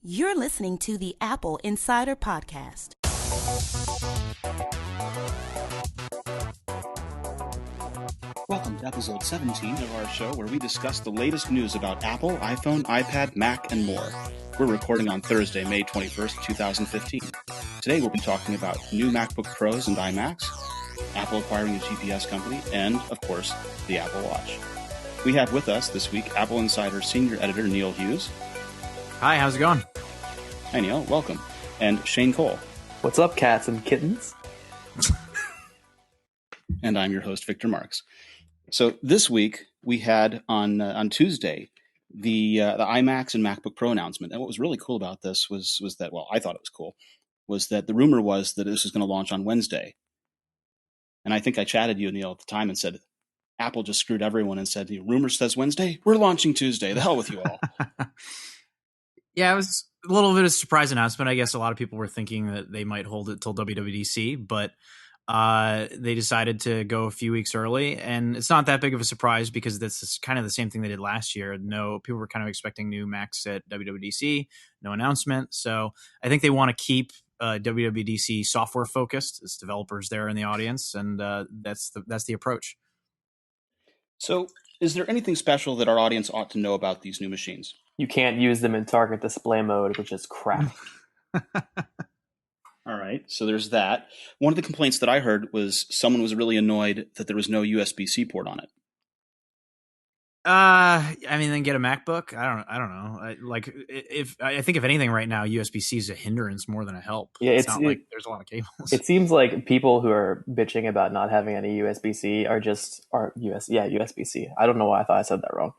You're listening to the Apple Insider Podcast. Welcome to episode 17 of our show, where we discuss the latest news about Apple, iPhone, iPad, Mac, and more. We're recording on Thursday, May 21st, 2015. Today we'll be talking about new MacBook Pros and iMacs, Apple acquiring a GPS company, and, of course, the Apple Watch. We have with us this week Apple Insider Senior Editor Neil Hughes. Hi, how's it going? Hi, Neil. Welcome. And Shane Cole. What's up, cats and kittens? And I'm your host, Victor Marks. So this week we had on Tuesday the iMacs and MacBook Pro announcement. And what was really cool about this was that, well, I thought it was cool, was that the rumor was that this was going to launch on Wednesday. And I think I chatted you, Neil, at the time and said, Apple just screwed everyone and said, the rumor says Wednesday, we're launching Tuesday. The hell with you all. Yeah, it was a little bit of a surprise announcement. I guess a lot of people were thinking that they might hold it till WWDC, but they decided to go a few weeks early. And it's not that big of a surprise because this is kind of the same thing they did last year. No, people were kind of expecting new Macs at WWDC, no announcement. So I think they want to keep WWDC software focused. It's developers there in the audience, and that's the approach. So is there anything special that our audience ought to know about these new machines? You can't use them in target display mode, which is crap. All right, so there's that. One of the complaints that I heard was someone was really annoyed that there was no USB-C port on it. I mean, then get a MacBook. I don't know. I think if anything right now, USB-C is a hindrance more than a help. Yeah, it's not like there's a lot of cables. It seems like people who are bitching about not having any USB-C are USB-C. I don't know why I thought I said that wrong.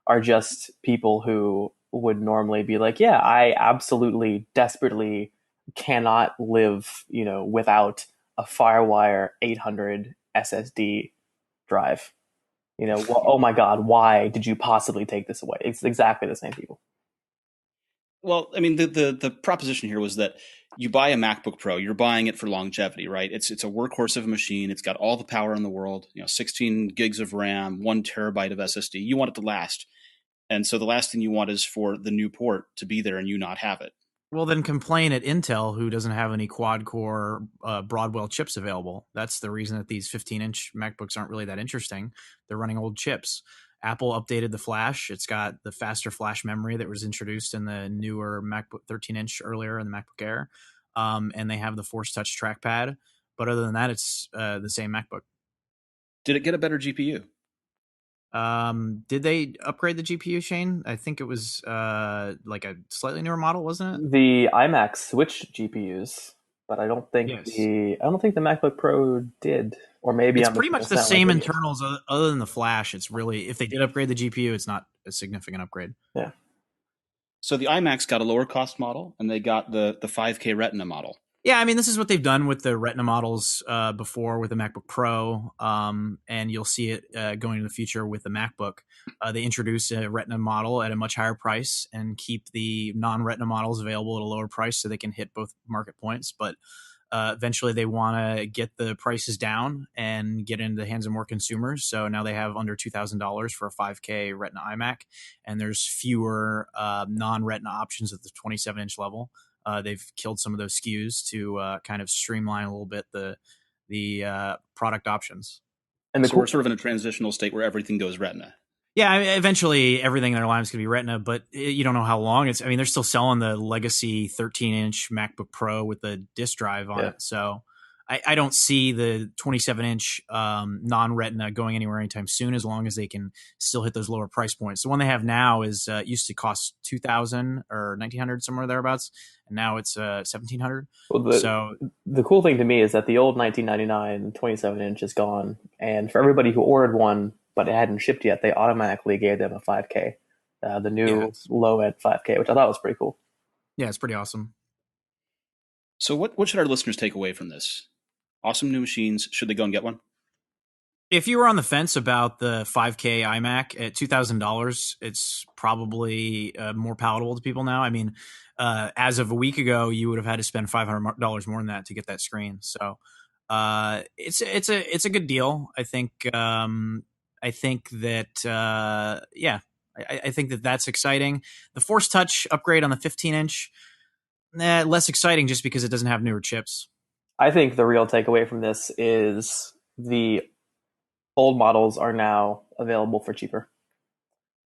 Are just people who would normally be like, yeah, I absolutely desperately cannot live, without a FireWire 800 SSD drive. Oh my God, why did you possibly take this away? It's exactly the same people. Well, I mean, the proposition here was that you buy a MacBook Pro, you're buying it for longevity, right? It's a workhorse of a machine. It's got all the power in the world, 16 gigs of RAM, 1 terabyte of SSD. You want it to last. And so the last thing you want is for the new port to be there and you not have it. Well, then complain at Intel, who doesn't have any quad-core Broadwell chips available. That's the reason that these 15-inch MacBooks aren't really that interesting. They're running old chips. Apple updated the flash. It's got the faster flash memory that was introduced in the newer MacBook 13-inch earlier in the MacBook Air. And they have the Force Touch trackpad. But other than that, it's the same MacBook. Did it get a better GPU? Did they upgrade the GPU, Shane? I think it was like a slightly newer model, wasn't it? The iMac switched GPUs, but I don't think Yes. the MacBook Pro did. Or maybe it's pretty much the same internals other than the flash. It's really, if they did upgrade the GPU, it's not a significant upgrade. Yeah. So the iMacs got a lower cost model and they got the 5K Retina model. Yeah, I mean, this is what they've done with the Retina models before with the MacBook Pro, and you'll see it going in the future with the MacBook. They introduce a Retina model at a much higher price and keep the non-Retina models available at a lower price so they can hit both market points. But eventually they want to get the prices down and get into the hands of more consumers. So now they have under $2,000 for a 5K Retina iMac, and there's fewer non-Retina options at the 27-inch level. They've killed some of those SKUs to kind of streamline a little bit the product options. And so we're sort of in a transitional state where everything goes Retina. Yeah, I mean, eventually everything in their line is going to be Retina, but you don't know how long. They're still selling the legacy 13-inch MacBook Pro with the disk drive on it. So I don't see the 27-inch non-Retina going anywhere anytime soon, as long as they can still hit those lower price points. The one they have now is used to cost $2,000 or $1,900, somewhere thereabouts, and now it's $1,700. Well, the cool thing to me is that the old 1999 27-inch is gone, and for everybody who ordered one but it hadn't shipped yet, they automatically gave them a 5K, the new low-end 5K, which I thought was pretty cool. Yeah, it's pretty awesome. So what should our listeners take away from this? Awesome new machines. Should they go and get one? If you were on the fence about the 5K iMac at $2,000, it's probably more palatable to people now. I mean, as of a week ago, you would have had to spend $500 more than that to get that screen. So it's a good deal. I think that I think that's exciting. The Force Touch upgrade on the 15-inch, less exciting just because it doesn't have newer chips. I think the real takeaway from this is the old models are now available for cheaper.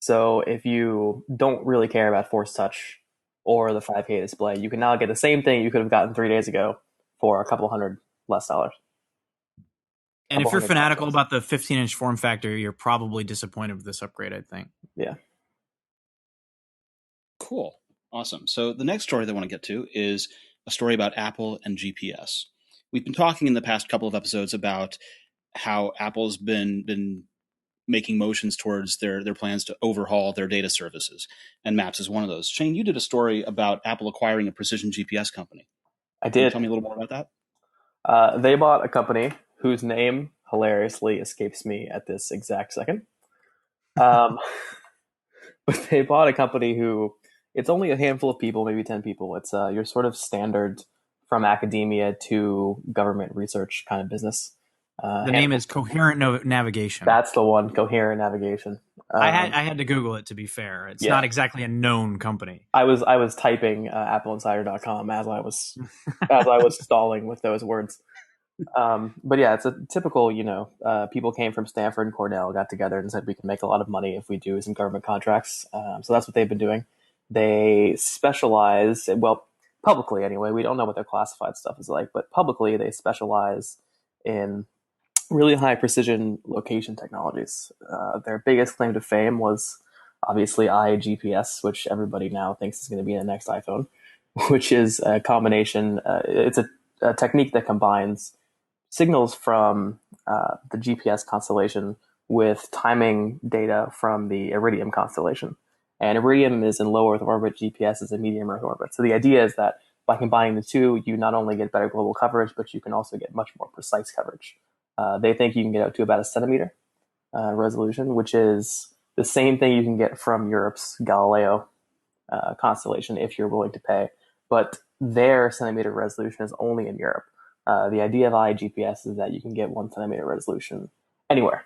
So if you don't really care about Force Touch or the 5K display, you can now get the same thing you could have gotten 3 days ago for a couple $100 less. And if you're fanatical about the 15-inch form factor, you're probably disappointed with this upgrade, I think. Yeah. Cool. Awesome. So the next story that I want to get to is a story about Apple and GPS. We've been talking in the past couple of episodes about how Apple's been making motions towards their plans to overhaul their data services, and Maps is one of those. Shane, you did a story about Apple acquiring a precision GPS company. I did. Can you tell me a little more about that? They bought a company whose name hilariously escapes me at this exact second. But they bought a company who, it's only a handful of people, maybe 10 people. It's your sort of standard from academia to government research kind of business. The name is Coherent Navigation. That's the one, Coherent Navigation. I had to Google it, to be fair. It's not exactly a known company. I was typing AppleInsider.com as I was stalling with those words. But yeah, it's a typical, people came from Stanford and Cornell, got together and said we can make a lot of money if we do some government contracts. So that's what they've been doing. They specialize, well, publicly anyway, we don't know what their classified stuff is like, but publicly they specialize in really high precision location technologies. Their biggest claim to fame was obviously iGPS, which everybody now thinks is going to be in the next iPhone, which is a combination. It's a technique that combines signals from the GPS constellation with timing data from the Iridium constellation. And Iridium is in low Earth orbit, GPS is in medium Earth orbit. So the idea is that by combining the two, you not only get better global coverage, but you can also get much more precise coverage. They think you can get out to about a centimeter resolution, which is the same thing you can get from Europe's Galileo constellation if you're willing to pay. But their centimeter resolution is only in Europe. The idea of iGPS is that you can get 1 centimeter resolution anywhere.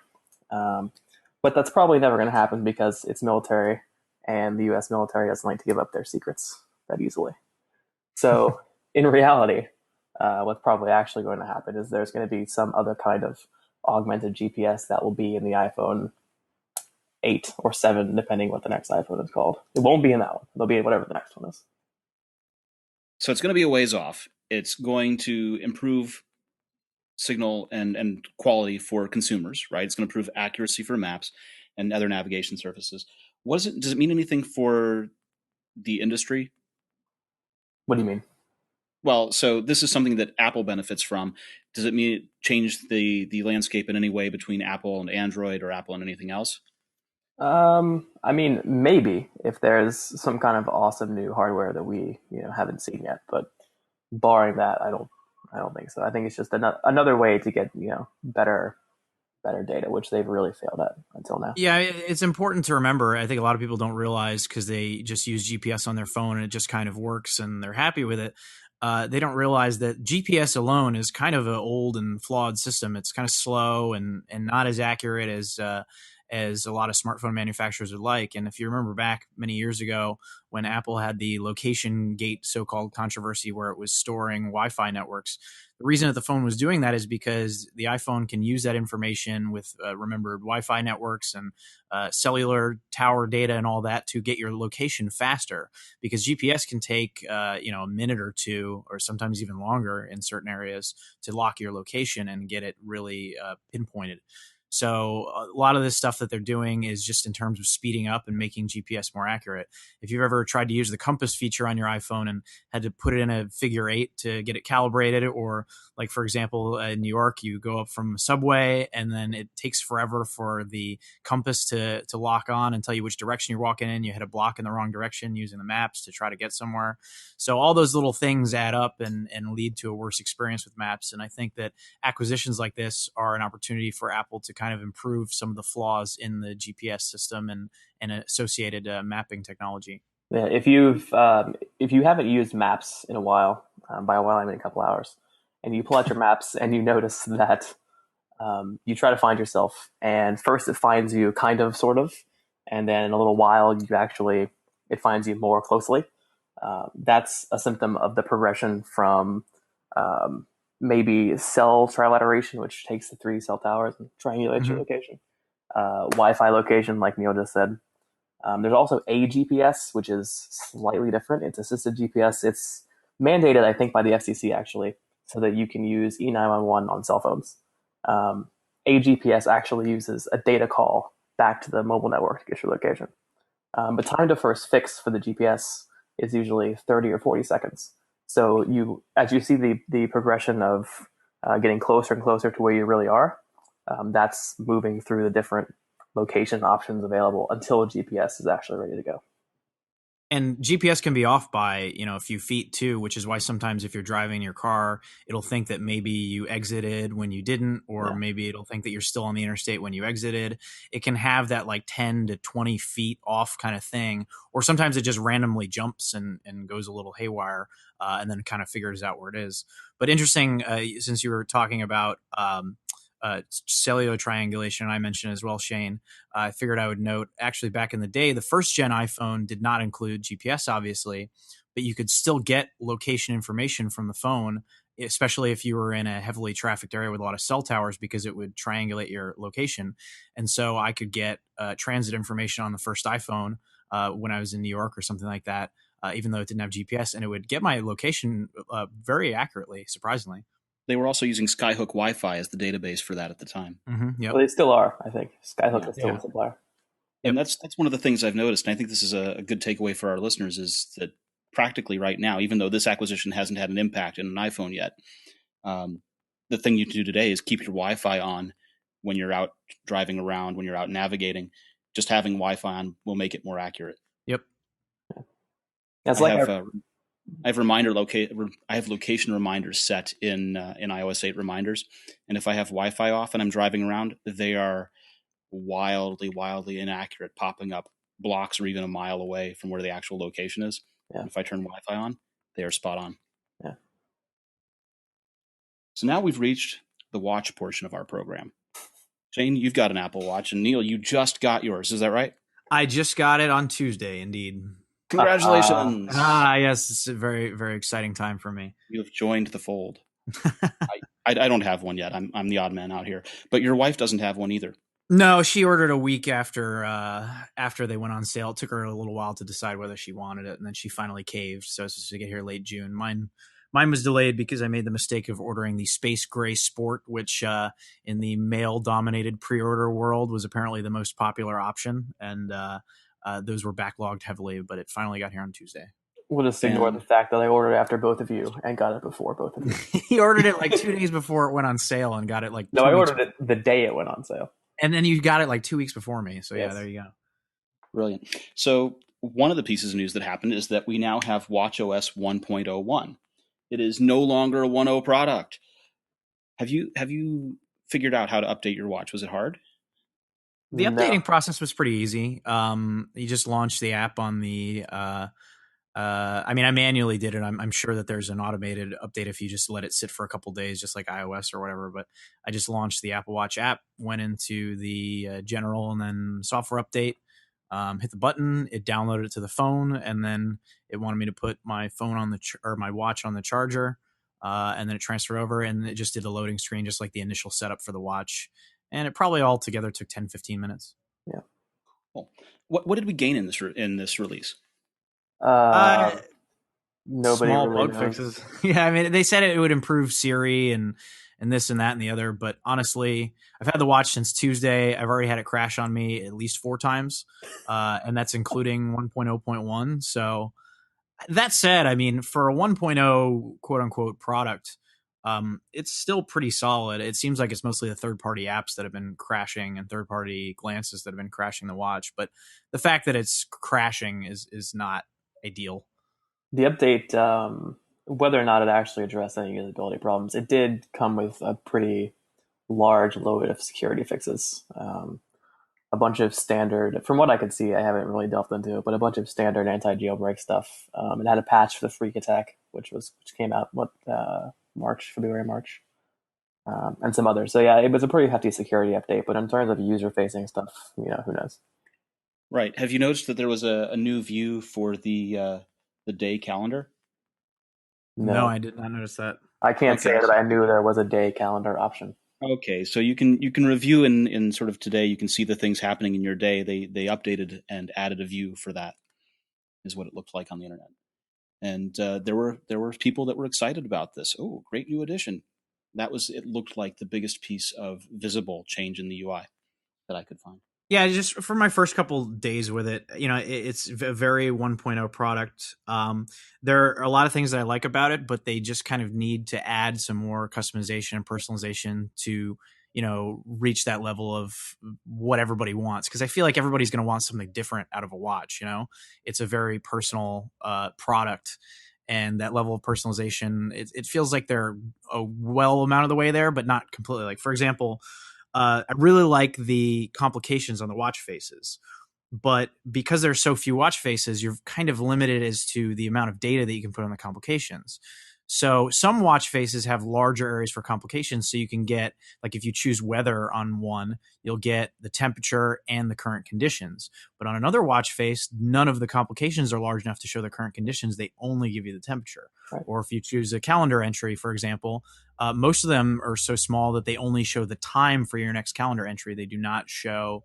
But that's probably never going to happen because it's military, and the US military doesn't like to give up their secrets that easily. So in reality, what's probably actually going to happen is there's going to be some other kind of augmented GPS that will be in the iPhone 8 or 7, depending what the next iPhone is called. It won't be in that one. It'll be in whatever the next one is. So it's going to be a ways off. It's going to improve signal and quality for consumers, right? It's going to improve accuracy for maps and other navigation surfaces. Does it mean anything for the industry? What do you mean? Well, so this is something that Apple benefits from. Does it mean it changed the landscape in any way between Apple and Android or Apple and anything else? I mean, maybe if there's some kind of awesome new hardware that we haven't seen yet, but barring that, I don't think so. I think it's just another way to get better data, which they've really failed at until now. Yeah, it's important to remember. I think a lot of people don't realize because they just use GPS on their phone and it just kind of works and they're happy with it. They don't realize that GPS alone is kind of an old and flawed system. It's kind of slow and not as accurate as a lot of smartphone manufacturers would like. And if you remember back many years ago when Apple had the location gate so-called controversy where it was storing Wi-Fi networks, the reason that the phone was doing that is because the iPhone can use that information with remembered Wi-Fi networks and cellular tower data and all that to get your location faster, because GPS can take a minute or two or sometimes even longer in certain areas to lock your location and get it really pinpointed. So a lot of this stuff that they're doing is just in terms of speeding up and making GPS more accurate. If you've ever tried to use the compass feature on your iPhone and had to put it in a figure 8 to get it calibrated, or like, for example, in New York, you go up from a subway and then it takes forever for the compass to lock on and tell you which direction you're walking in. You hit a block in the wrong direction using the maps to try to get somewhere. So all those little things add up and lead to a worse experience with maps. And I think that acquisitions like this are an opportunity for Apple to kind of improve some of the flaws in the GPS system and associated mapping technology. Yeah, if you haven't used Maps in a while, by a while I mean a couple hours, and you pull out your Maps and you notice that you try to find yourself, and first it finds you kind of, sort of, and then in a little while it finds you more closely. That's a symptom of the progression from maybe cell trilateration, which takes the 3 cell towers and triangulates your location. Wi-Fi location, like Neil just said. There's also a GPS, which is slightly different. It's assisted GPS. It's mandated, I think, by the FCC actually, so that you can use E911 on cell phones. A GPS actually uses a data call back to the mobile network to get your location. But time to first fix for the GPS is usually 30 or 40 seconds. So as you see the progression of getting closer and closer to where you really are, that's moving through the different location options available until GPS is actually ready to go. And GPS can be off by, a few feet too, which is why sometimes if you're driving your car, it'll think that maybe you exited when you didn't, or maybe it'll think that you're still on the interstate when you exited. It can have that like 10 to 20 feet off kind of thing. Or sometimes it just randomly jumps and goes a little haywire and then kind of figures out where it is. But interesting, since you were talking about cellular triangulation, I mentioned as well, Shane, I figured I would note actually back in the day, the first gen iPhone did not include GPS, obviously, but you could still get location information from the phone, especially if you were in a heavily trafficked area with a lot of cell towers, because it would triangulate your location. And so I could get transit information on the first iPhone when I was in New York or something like that, even though it didn't have GPS, and it would get my location very accurately, surprisingly. They were also using Skyhook Wi-Fi as the database for that at the time. Well, they still are, I think. Skyhook is still a supplier. And that's one of the things I've noticed, and I think this is a good takeaway for our listeners, is that practically right now, even though this acquisition hasn't had an impact in an iPhone yet, the thing you can do today is keep your Wi-Fi on when you're out driving around, when you're out navigating. Just having Wi-Fi on will make it more accurate. Yep. That's I have location reminders set in iOS 8 reminders, and if I have Wi-Fi off and I'm driving around, they are wildly inaccurate, popping up blocks or even a mile away from where the actual location is. And if I turn Wi-Fi on, they are spot on. Yeah. So now we've reached the watch portion of our program. Shane, you've got an Apple Watch, and Neil, you just got yours. Is that right? I just got it on Tuesday, indeed. Congratulations. Yes, it's a very, very exciting time for me. You have joined the fold. I don't have one yet. I'm the odd man out here. But your wife doesn't have one either. No, she ordered a week after they went on sale. It took her a little while to decide whether she wanted it, and then she finally caved. So it's supposed to get here late June. Mine was delayed because I made the mistake of ordering the Space Gray Sport, which in the male-dominated pre-order world was apparently the most popular option, and those were backlogged heavily, but it finally got here on Tuesday. We'll just ignore the fact that I ordered after both of you and got it before both of you. He ordered it like 2 days before it went on sale and got it like No, I ordered it the day it went on sale. And then you got it like 2 weeks before me. So yeah, there you go. Brilliant. So one of the pieces of news that happened is that we now have watchOS 1.01. It is no longer a 1.0 product. Have you figued out how to update your watch? Was it hard? The updating process was pretty easy. You just launched the app on the. I manually did it. I'm sure that there's an automated update if you just let it sit for a couple of days, just like iOS or whatever. But I just launched the Apple Watch app, went into the general and then software update, hit the button, it downloaded it to the phone, and then it wanted me to put my phone on or my watch on the charger, and then it transferred over, and it just did a loading screen, just like the initial setup for the watch. And it probably all together took 10, 15 minutes. Yeah. Cool. What did we gain in this release? Nobody small really bug knows. fixes. Yeah, they said it would improve Siri and this and that and the other, but honestly, I've had the watch since Tuesday. I've already had it crash on me at least 4 times, and that's including 1.0.1. So that said, for a 1.0 quote unquote product, it's still pretty solid. It seems like it's mostly the third-party apps that have been crashing and third-party glances that have been crashing the watch. But the fact that it's crashing is not ideal. The update, whether or not it actually addressed any usability problems, it did come with a pretty large load of security fixes. A bunch of standard, from what I could see, I haven't really delved into it, but a bunch of standard anti-jailbreak stuff. It had a patch for the freak attack, which came out February, March, and some others. So yeah, it was a pretty hefty security update. But in terms of user-facing stuff, who knows? Right. Have you noticed that there was a new view for the day calendar? No, No, I did not notice that. I can't say Okay. that I knew there was a day calendar option. Okay, so you can review in sort of today. You can see the things happening in your day. They updated and added a view for that, is what it looked like on the internet. And there were people that were excited about this. Oh, great new addition! It looked like the biggest piece of visible change in the UI that I could find. Yeah, just for my first couple days with it, it's a very 1.0 product. There are a lot of things that I like about it, but they just kind of need to add some more customization and personalization to, reach that level of what everybody wants. Because I feel like everybody's going to want something different out of a watch. It's a very personal product, and that level of personalization, it feels like they're a well amount of the way there, but not completely. Like, for example, I really like the complications on the watch faces, but because there's so few watch faces, you're kind of limited as to the amount of data that you can put on the complications. So some watch faces have larger areas for complications. So you can get, like, if you choose weather on one, you'll get the temperature and the current conditions. But on another watch face, none of the complications are large enough to show the current conditions. They only give you the temperature. Right. Or if you choose a calendar entry, for example, most of them are so small that they only show the time for your next calendar entry. They do not show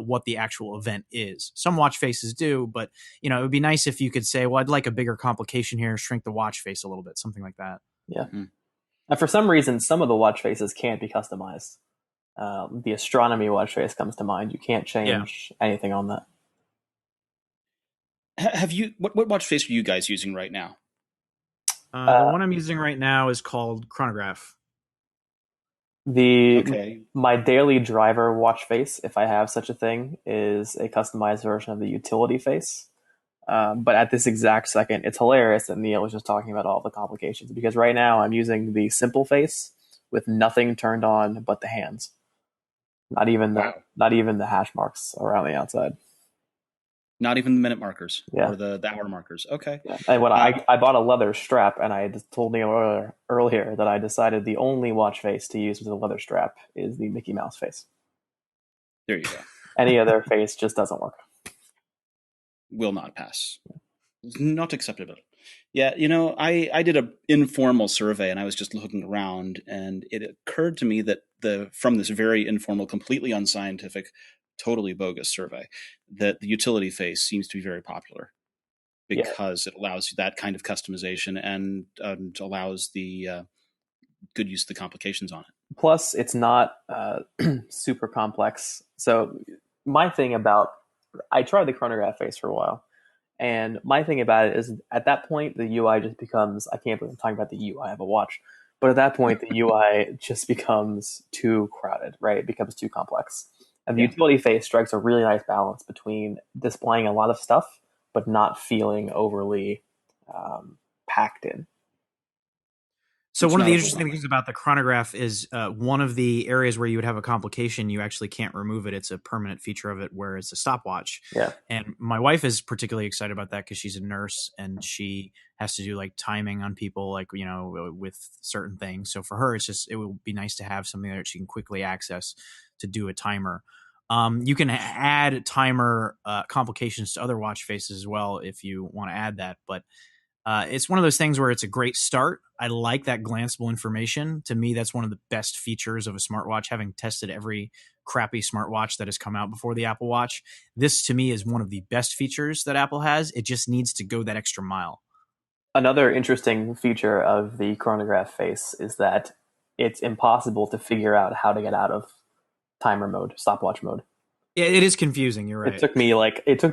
what the actual event is. Some watch faces do, but it would be nice if you could say, well, I'd like a bigger complication here, shrink the watch face a little bit, something like that. Yeah. Mm-hmm. And for some reason, some of the watch faces can't be customized. The astronomy watch face comes to mind. You can't change anything on that. Have you? What watch face are you guys using right now? The one I'm using right now is called Chronograph. My daily driver watch face, if I have such a thing, is a customized version of the utility face. But at this exact second, it's hilarious that Neil was just talking about all the complications, because right now I'm using the simple face with nothing turned on but the hands. Not even the hash marks around the outside. Not even the minute markers or the hour markers. Okay. Yeah. And when I bought a leather strap, and I just told Neil earlier that I decided the only watch face to use with a leather strap is the Mickey Mouse face. There you go. Any other face just doesn't work. Will not pass. Not acceptable. Yeah, I did an informal survey, and I was just looking around, and it occurred to me that from this very informal, completely unscientific, totally bogus survey, that the utility face seems to be very popular because it allows that kind of customization and allows the good use of the complications on it. Plus, it's not super complex. So my thing I tried the chronograph face for a while, and my thing about it is, at that point, the UI just becomes, I can't believe I'm talking about the UI of a watch, but at that point, the UI just becomes too crowded, right? It becomes too complex. And the utility face strikes a really nice balance between displaying a lot of stuff, but not feeling overly packed in. So one of the interesting things about the chronograph is one of the areas where you would have a complication, you actually can't remove it. It's a permanent feature of it, where it's a stopwatch. Yeah. And my wife is particularly excited about that because she's a nurse and she has to do like timing on people, like, with certain things. So for her, it would be nice to have something that she can quickly access to do a timer. You can add timer complications to other watch faces as well if you want to add that, but it's one of those things where it's a great start. I like that glanceable information. To me, that's one of the best features of a smartwatch, having tested every crappy smartwatch that has come out before the Apple Watch. This, to me, is one of the best features that Apple has. It just needs to go that extra mile. Another interesting feature of the chronograph face is that it's impossible to figure out how to get out of timer mode, stopwatch mode. Yeah, it is confusing. You're right. It took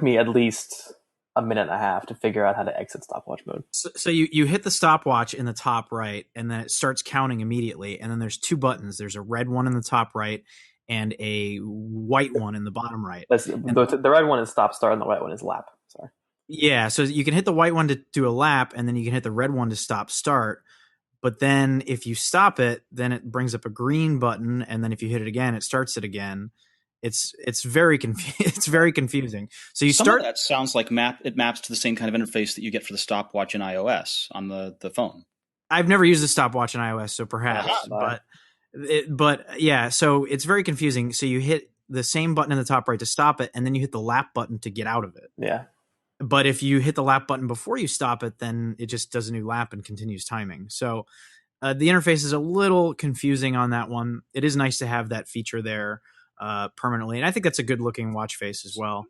me at least a minute and a half to figure out how to exit stopwatch mode. So you hit the stopwatch in the top right, and then it starts counting immediately. And then there's two buttons. There's a red one in the top right and a white one in the bottom right. The red one is stop start and the white one is lap. Sorry. Yeah, so you can hit the white one to do a lap, and then you can hit the red one to stop start. But then if you stop it, then it brings up a green button, and then if you hit it again, it starts it again. It's very it's very confusing. So Some of that sounds like it maps to the same kind of interface that you get for the stopwatch in iOS on the phone. I've never used a stopwatch in iOS, so perhaps, but yeah, so it's very confusing. So you hit the same button in the top right to stop it, and then you hit the lap button to get out of it. Yeah. But if you hit the lap button before you stop it, then it just does a new lap and continues timing. So the interface is a little confusing on that one. It is nice to have that feature there permanently, and I think that's a good looking watch face as well.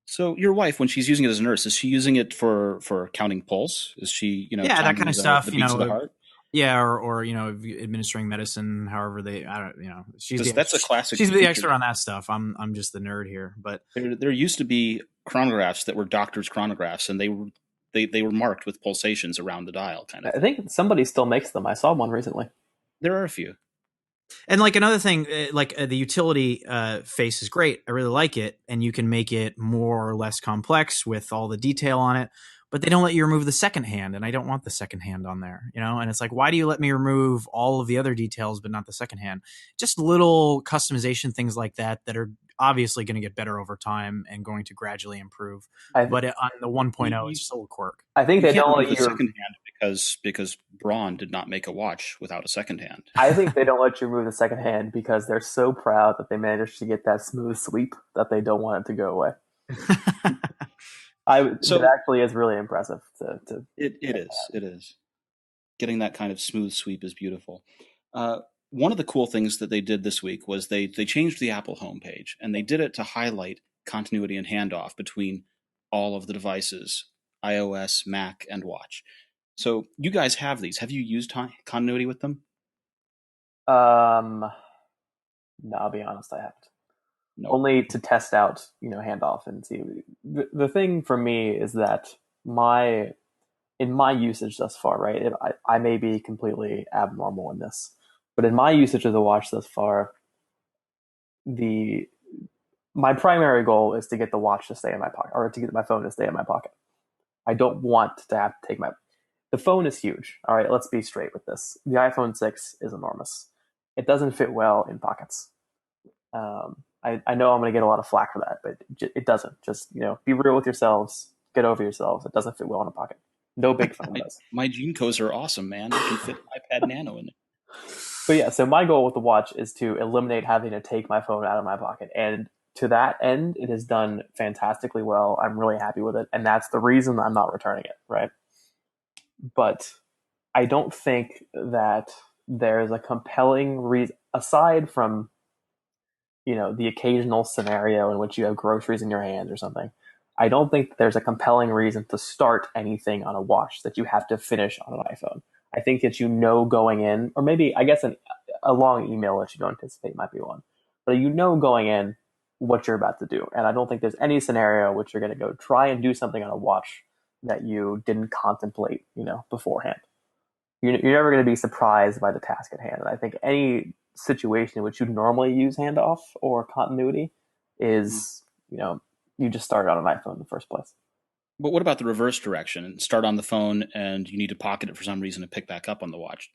So your wife, when she's using it as a nurse, is she using it for counting pulse? Is she, yeah, that kind of stuff, the beats of the heart? Yeah, or administering medicine, however she's that's a classic. She's the expert on that stuff. I'm just the nerd here. But there used to be chronographs that were doctors' chronographs, and they were marked with pulsations around the dial, kind of. I think somebody still makes them. I saw one recently. There are a few. And like another thing, the utility face is great. I really like it, and you can make it more or less complex with all the detail on it. But they don't let you remove the second hand, and I don't want the second hand on there, And it's like, why do you let me remove all of the other details but not the second hand? Just little customization things like that are obviously going to get better over time and going to gradually improve. But on the 1.0, it's still a quirk. I think they don't let you second hand because Braun did not make a watch without a second hand. I think they don't let you remove the second hand because they're so proud that they managed to get that smooth sweep that they don't want it to go away. It actually is really impressive. It is. Getting that kind of smooth sweep is beautiful. One of the cool things that they did this week was they changed the Apple homepage, and they did it to highlight continuity and handoff between all of the devices, iOS, Mac, and Watch. So you guys have these. Have you used continuity with them? No, I'll be honest, I haven't. No. Only to test out, handoff and see. The thing for me is that in my usage thus far, right? I may be completely abnormal in this, but in my usage of the watch thus far, my primary goal is to get the watch to stay in my pocket, or to get my phone to stay in my pocket. I don't want to have to take the phone is huge. All right, let's be straight with this. The iPhone 6 is enormous. It doesn't fit well in pockets. I know I'm going to get a lot of flack for that, but it doesn't. Just, be real with yourselves. Get over yourselves. It doesn't fit well in a pocket. No big phone does. My Gencos are awesome, man. They can fit an iPad Nano in there. But yeah, so my goal with the watch is to eliminate having to take my phone out of my pocket. And to that end, it has done fantastically well. I'm really happy with it. And that's the reason I'm not returning it, right? But I don't think that there's a compelling reason, aside from the occasional scenario in which you have groceries in your hand or something. I don't think there's a compelling reason to start anything on a watch that you have to finish on an iPhone. I think that going in, or maybe, I guess, a long email that you don't anticipate might be one. But going in what you're about to do. And I don't think there's any scenario in which you're going to go try and do something on a watch that you didn't contemplate, beforehand. You're never going to be surprised by the task at hand. And I think any situation in which you normally use handoff or continuity is, you just started on an iPhone in the first place. But what about the reverse direction? Start on the phone and you need to pocket it for some reason to pick back up on the watch.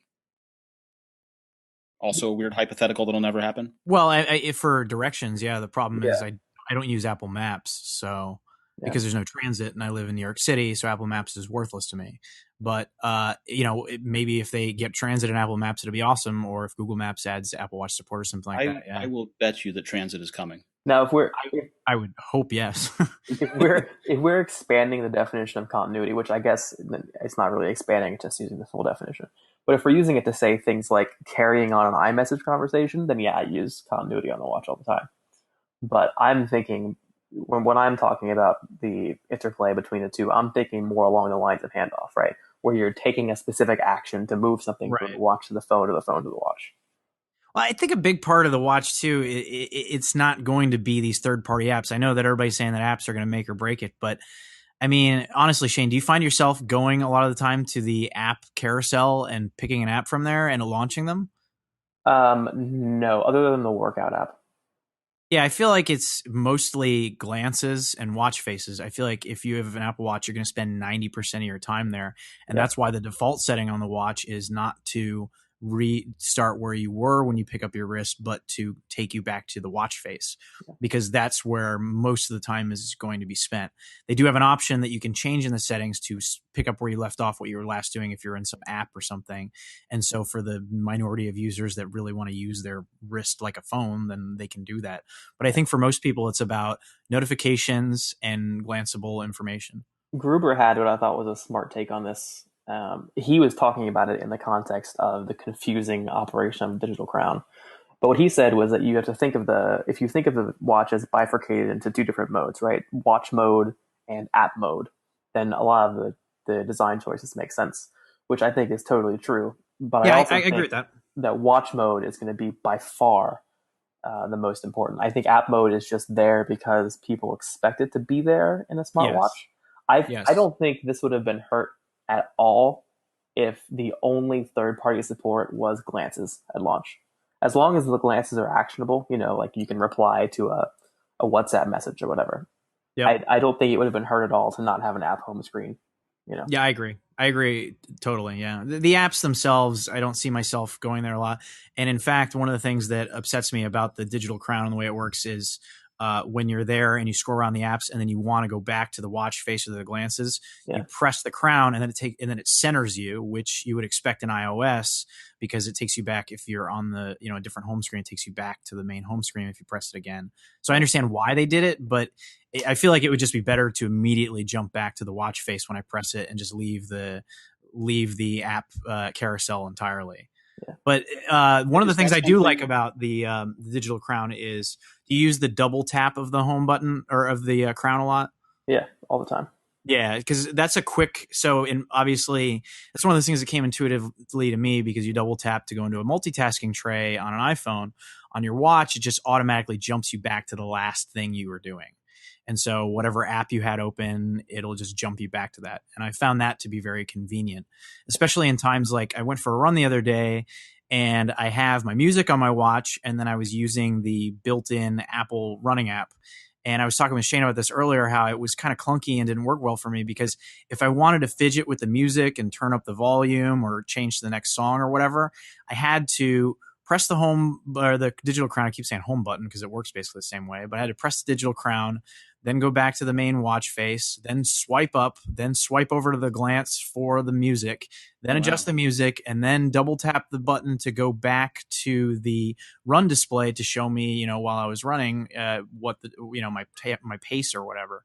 Also a weird hypothetical that'll never happen? Well, for directions, yeah. The problem is I don't use Apple Maps, so because there's no transit and I live in New York City, so Apple Maps is worthless to me. But, maybe if they get transit in Apple Maps, it'll be awesome. Or if Google Maps adds Apple Watch support or something like that. Yeah. I will bet you that transit is coming. Now, I would hope yes. if we're expanding the definition of continuity, which I guess it's not really expanding, it's just using the full definition. But if we're using it to say things like carrying on an iMessage conversation, then I use continuity on the watch all the time. But I'm thinking, when I'm talking about the interplay between the two, I'm thinking more along the lines of handoff, right? Where you're taking a specific action to move something from the watch to the phone, or the phone to the watch. Well, I think a big part of the watch, too, it's not going to be these third-party apps. I know that everybody's saying that apps are going to make or break it, but I mean, honestly, Shane, do you find yourself going a lot of the time to the app carousel and picking an app from there and launching them? No, other than the workout app. Yeah, I feel like it's mostly glances and watch faces. I feel like if you have an Apple Watch, you're going to spend 90% of your time there. And that's why the default setting on the watch is not to restart where you were when you pick up your wrist, but to take you back to the watch face, because that's where most of the time is going to be spent. They do have an option that you can change in the settings to pick up where you left off, what you were last doing if you're in some app or something. And so for the minority of users that really want to use their wrist like a phone, then they can do that. But I think for most people, it's about notifications and glanceable information. Gruber had what I thought was a smart take on this. He was talking about it in the context of the confusing operation of the digital crown. But what he said was that you have to think of if you think of the watch as bifurcated into two different modes, right? Watch mode and app mode, then a lot of the design choices make sense, which I think is totally true. But Yeah, I also I agree think with that. that watch mode is going to be by far the most important. I think app mode is just there because people expect it to be there in a smartwatch. I don't think this would have been hurt at all if the only third-party support was glances at launch. As long as the glances are actionable, like you can reply to a WhatsApp message or whatever. Yep. I don't think it would have been hurt at all to not have an app home screen. Yeah, I agree totally. Yeah. The apps themselves, I don't see myself going there a lot. And in fact, one of the things that upsets me about the digital crown and the way it works is when you're there and you scroll around the apps and then you want to go back to the watch face or the glances, you press the crown and then it centers you, which you would expect in iOS, because it takes you back if you're on the a different home screen. It takes you back to the main home screen if you press it again. So I understand why they did it, but I feel like it would just be better to immediately jump back to the watch face when I press it and just leave the app carousel entirely. Yeah. But one of the things I do like about the digital crown is, do you use the double tap of the home button or of the crown a lot? Yeah, all the time. Yeah, because that's a quick. So, obviously, that's one of those things that came intuitively to me, because you double tap to go into a multitasking tray on an iPhone. On your watch, it just automatically jumps you back to the last thing you were doing. And so whatever app you had open, it'll just jump you back to that. And I found that to be very convenient, especially in times like I went for a run the other day and I have my music on my watch, and then I was using the built-in Apple running app. And I was talking with Shane about this earlier, how it was kind of clunky and didn't work well for me, because if I wanted to fidget with the music and turn up the volume or change to the next song or whatever, I had to press the home or the digital crown. I keep saying home button because it works basically the same way, but I had to press the digital crown, then go back to the main watch face, then swipe up, then swipe over to the glance for the music, then adjust the music, and then double tap the button to go back to the run display to show me, while I was running, what the, my pace or whatever.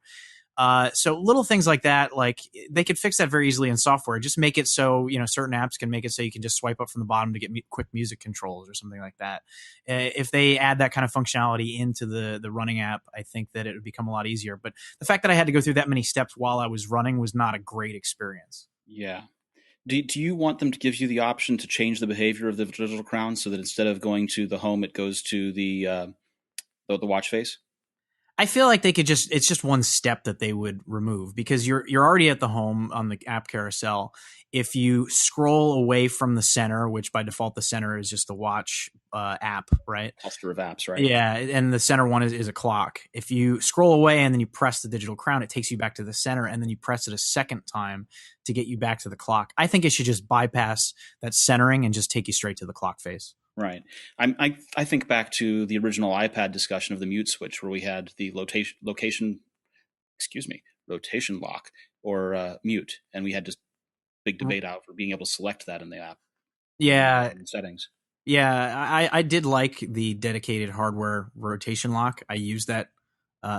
So little things like that, like they could fix that very easily in software. Just make it so, certain apps can make it so you can just swipe up from the bottom to get quick music controls or something like that. If they add that kind of functionality into the running app, I think that it would become a lot easier. But the fact that I had to go through that many steps while I was running was not a great experience. Yeah. Do you want them to give you the option to change the behavior of the digital crown so that instead of going to the home, it goes to the watch face? I feel like it's just one step that they would remove, because you're already at the home on the app carousel. If you scroll away from the center, which by default the center is just the watch app, right? Cluster of apps, right? Yeah, and the center one is a clock. If you scroll away and then you press the digital crown, it takes you back to the center, and then you press it a second time to get you back to the clock. I think it should just bypass that centering and just take you straight to the clock face. Right. I think back to the original iPad discussion of the mute switch, where we had the rotation lock or mute, and we had just big debate out for being able to select that in the app. Yeah. In settings. Yeah, I did like the dedicated hardware rotation lock. I used that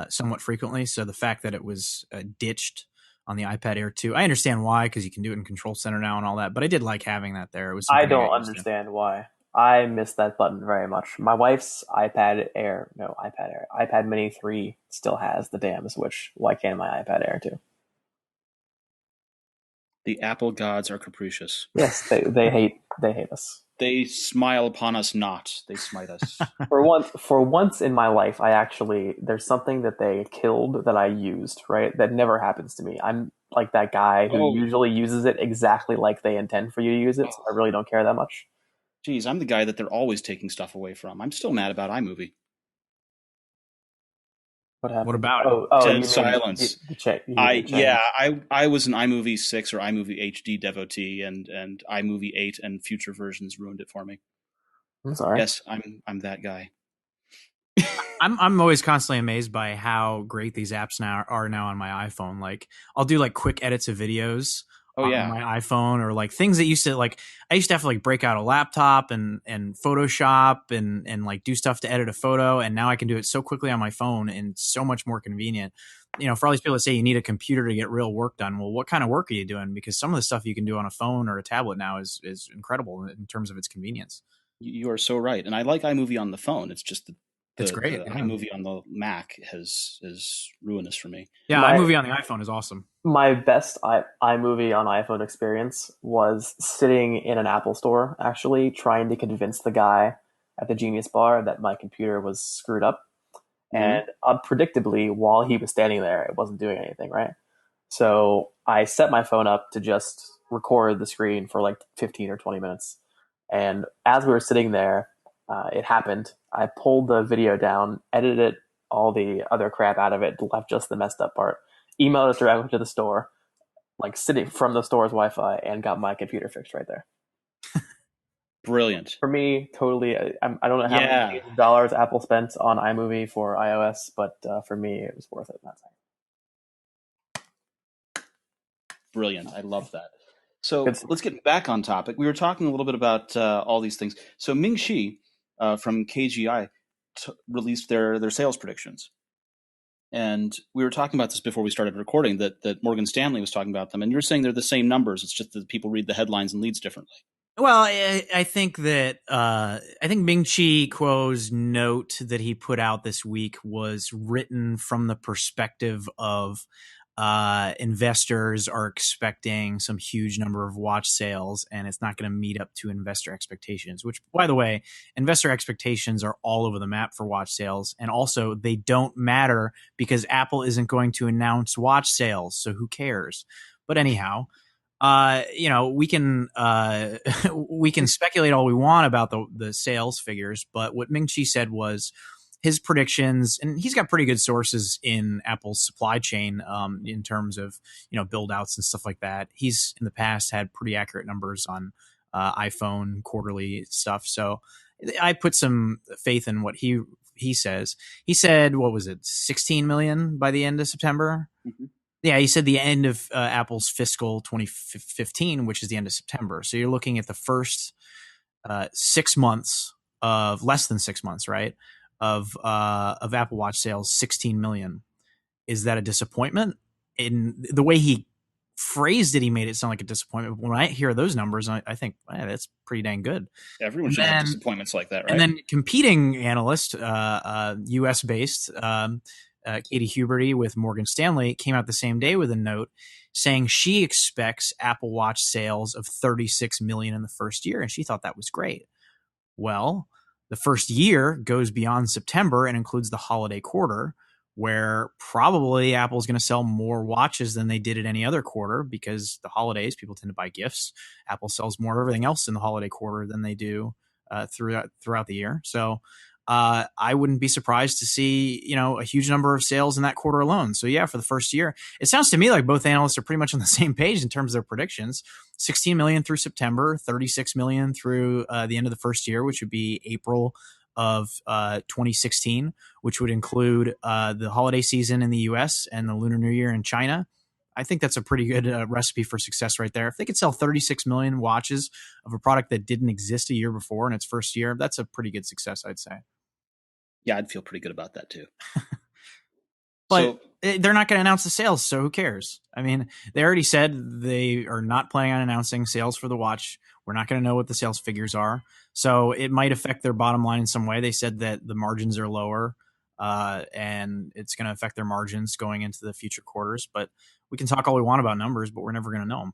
somewhat frequently. So the fact that it was ditched on the iPad Air 2, I understand why, because you can do it in Control Center now and all that. But I did like having that there. It was. I don't understand why. I miss that button very much. My wife's iPad Mini 3 still has the damn switch. Why can't my iPad Air 2? The Apple gods are capricious. Yes, they hate us. They smile upon us not. They smite us. For once in my life, there's something that they killed that I used, right? That never happens to me. I'm like that guy who usually uses it exactly like they intend for you to use it, so I really don't care that much. Geez, I'm the guy that they're always taking stuff away from. I'm still mad about iMovie. What happened? What about it? You Dead mean silence. the check? Yeah, I was an iMovie 6 or iMovie HD devotee, and iMovie 8 and future versions ruined it for me. I'm sorry. Yes, I'm that guy. I'm always constantly amazed by how great these apps are now on my iPhone. Like I'll do like quick edits of videos Oh on yeah, my iPhone, or like things that used to like I used to have to like break out a laptop and Photoshop and like do stuff to edit a photo, and now I can do it so quickly on my phone and so much more convenient. You know, for all these people that say you need a computer to get real work done, well, what kind of work are you doing? Because some of the stuff you can do on a phone or a tablet now is incredible in terms of its convenience. you are so right. And I like iMovie on the phone. It's just It's the great. Yeah, iMovie on the Mac is ruinous for me. yeah, My iMovie on the iPhone is awesome. my best iMovie on iPhone experience was sitting in an Apple store, actually trying to convince the guy at the Genius Bar that my computer was screwed up. Mhm. And unpredictably, while he was standing there, it wasn't doing anything, right? So I set my phone up to just record the screen for like 15 or 20 minutes. And as we were sitting there, it happened. I pulled the video down, edited all the other crap out of it, left just the messed up part, emailed it directly to the store, like sitting from the store's Wi-Fi, and got my computer fixed right there. Brilliant. For me, totally. I don't know how many Yeah, millions of dollars Apple spent on iMovie for iOS, but for me, it was worth it that time. brilliant. I love that. Good. So let's get back on topic. We were talking a little bit about all these things. So Ming Shi from KGI released their sales predictions. And we were talking about this before we started recording, that Morgan Stanley was talking about them. And you're saying they're the same numbers. It's just that people read the headlines and leads differently. Well, I think that I think Ming Chi Kuo's note that he put out this week was written from the perspective of investors are expecting some huge number of watch sales, and it's not going to meet up to investor expectations. Which, by the way, investor expectations are all over the map for watch sales, and also they don't matter because Apple isn't going to announce watch sales, so who cares? But anyhow. We can we can speculate all we want about the sales figures, but what Ming Chi said was his predictions, and he's got pretty good sources in Apple's supply chain in terms of build outs and stuff like that. He's in the past had pretty accurate numbers on iPhone quarterly stuff, so I put some faith in what he says. He said, what was it, 16 million by the end of September? Mm-hmm. Yeah, he said the end of Apple's fiscal 2015, which is the end of September. So you're looking at the first 6 months of less than 6 months, right? Of Apple Watch sales, 16 million. Is that a disappointment? In the way he phrased it, he made it sound like a disappointment. But when I hear those numbers, I think that's pretty dang good. Everyone should have disappointments like that, right? And then competing analyst, U.S. based. Katie Huberty with Morgan Stanley came out the same day with a note saying she expects Apple Watch sales of 36 million in the first year, and she thought that was great. Well, the first year goes beyond September and includes the holiday quarter, where probably Apple's going to sell more watches than they did at any other quarter because the holidays, people tend to buy gifts. Apple sells more of everything else in the holiday quarter than they do throughout the year. So I wouldn't be surprised to see, a huge number of sales in that quarter alone. So yeah, for the first year, it sounds to me like both analysts are pretty much on the same page in terms of their predictions. 16 million through September, 36 million through the end of the first year, which would be April of 2016, which would include the holiday season in the US and the Lunar New Year in China. I think that's a pretty good recipe for success right there. If they could sell 36 million watches of a product that didn't exist a year before in its first year, that's a pretty good success, I'd say. Yeah, I'd feel pretty good about that too. But they're not going to announce the sales, so who cares? I mean, they already said they are not planning on announcing sales for the watch. We're not going to know what the sales figures are. So it might affect their bottom line in some way. They said that the margins are lower, and it's going to affect their margins going into the future quarters. But we can talk all we want about numbers, but we're never going to know them.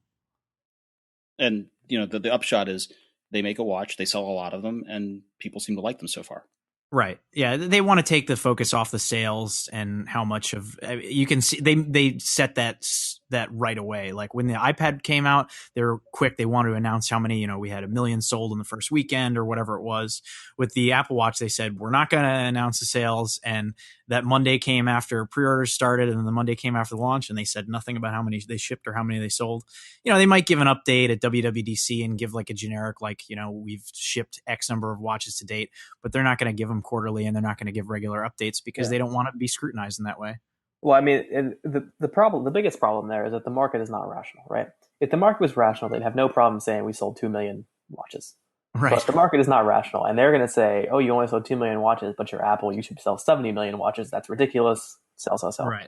And, the upshot is they make a watch, they sell a lot of them, and people seem to like them so far. Right. Yeah. They want to take the focus off the sales and how much of you can see they set that that right away. Like when the iPad came out, they were quick. They wanted to announce how many, we had 1 million sold in the first weekend or whatever it was. With the Apple Watch, they said, we're not going to announce the sales. And that Monday came after pre-orders started, and then the Monday came after the launch, and they said nothing about how many they shipped or how many they sold. They might give an update at WWDC and give like a generic, like, we've shipped X number of watches to date, but they're not going to give them quarterly, and they're not going to give regular updates because they don't want to be scrutinized in that way. Well, I mean, the biggest problem there is that the market is not rational, right? If the market was rational, they'd have no problem saying we sold 2 million watches. Right. But the market is not rational, and they're going to say, "Oh, you only sold 2 million watches, but you're Apple, you should sell 70 million watches. That's ridiculous. Sell, sell, sell." Right.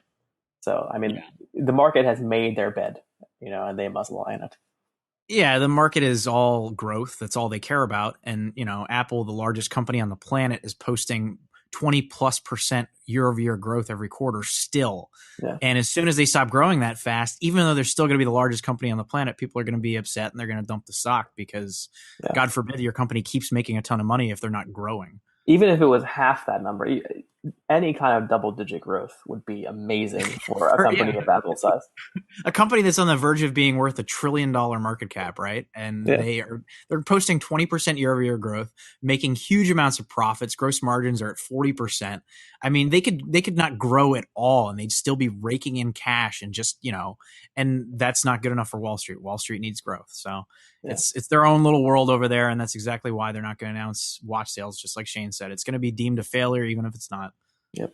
So, I mean, the market has made their bed, and they must lie in it. Yeah, the market is all growth. That's all they care about. And, Apple, the largest company on the planet, is posting 20+% year-over-year growth every quarter still. Yeah. And as soon as they stop growing that fast, even though they're still going to be the largest company on the planet, people are going to be upset and they're going to dump the stock because, God forbid, your company keeps making a ton of money if they're not growing. Even if it was half that number, any kind of double-digit growth would be amazing for a company of Apple size. A company that's on the verge of being worth $1 trillion market cap, right? And they're posting 20% year-over-year growth, making huge amounts of profits. Gross margins are at 40%. I mean, they could not grow at all, and they'd still be raking in cash and just and that's not good enough for Wall Street. Wall Street needs growth, so it's their own little world over there, and that's exactly why they're not going to announce watch sales. Just like Shane said, it's going to be deemed a failure, even if it's not. Yep.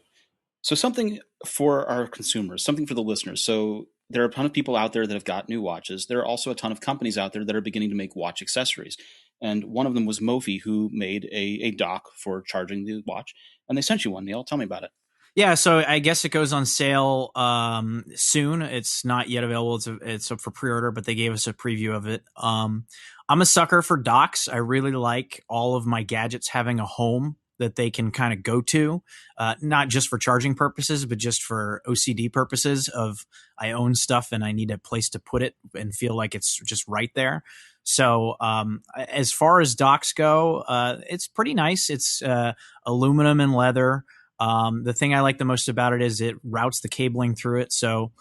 So something for our consumers, something for the listeners. So there are a ton of people out there that have got new watches. There are also a ton of companies out there that are beginning to make watch accessories. And one of them was Mophie, who made a dock for charging the watch. And they sent you one, Neil. Tell me about it. Yeah, so I guess it goes on sale soon. It's not yet available. It's up for pre-order, but they gave us a preview of it. I'm a sucker for docks. I really like all of my gadgets having a home that they can kind of go to, not just for charging purposes, but just for OCD purposes of I own stuff and I need a place to put it and feel like it's just right there. So as far as docks go, it's pretty nice. It's aluminum and leather. The thing I like the most about it is it routes the cabling through it. So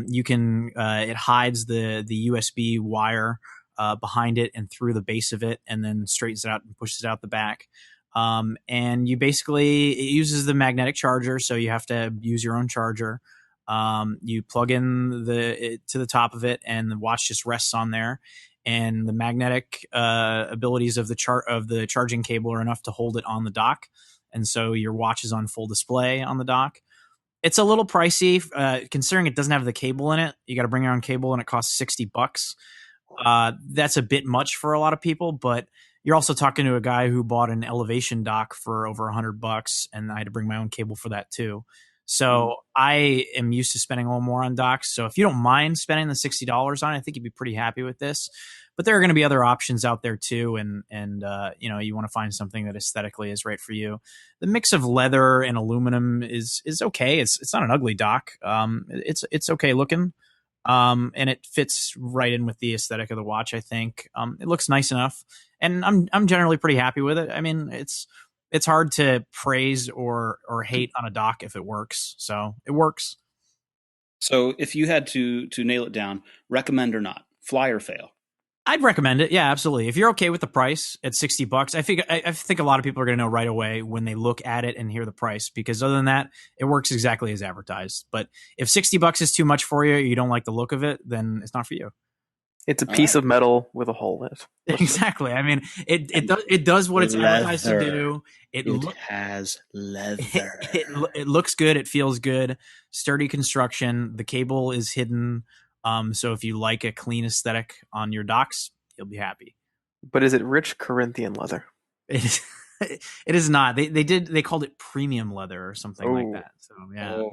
you can it hides the USB wire behind it and through the base of it, and then straightens it out and pushes it out the back. And you basically, it uses the magnetic charger, so you have to use your own charger. You plug in to the top of it, and the watch just rests on there. And the magnetic abilities of the charging cable are enough to hold it on the dock, and so your watch is on full display on the dock. It's a little pricey, considering it doesn't have the cable in it. You got to bring your own cable, and it costs $60. That's a bit much for a lot of people, but you're also talking to a guy who bought an Elevation dock for over $100, and I had to bring my own cable for that too. So I am used to spending a little more on docks. So if you don't mind spending the $60 on it, I think you'd be pretty happy with this. But there are going to be other options out there too, and you want to find something that aesthetically is right for you. The mix of leather and aluminum is okay. It's not an ugly dock. It's okay looking. And it fits right in with the aesthetic of the watch, I think. It looks nice enough, and I'm generally pretty happy with it. I mean, it's hard to praise or hate on a dock if it works. So it works. So if you had to nail it down, recommend or not, fly or fail? I'd recommend it. Yeah, absolutely. If you're okay with the price at $60, I think a lot of people are going to know right away when they look at it and hear the price, because other than that, it works exactly as advertised. But if $60 is too much for you, you don't like the look of it, then it's not for you. It's a piece of metal with a hole in it. Exactly. I mean, it does what it's advertised to do. It has leather. It looks good. It feels good. Sturdy construction. The cable is hidden. So if you like a clean aesthetic on your docks, you'll be happy. But is it rich Corinthian leather? It is not. They called it premium leather or something like that. So yeah.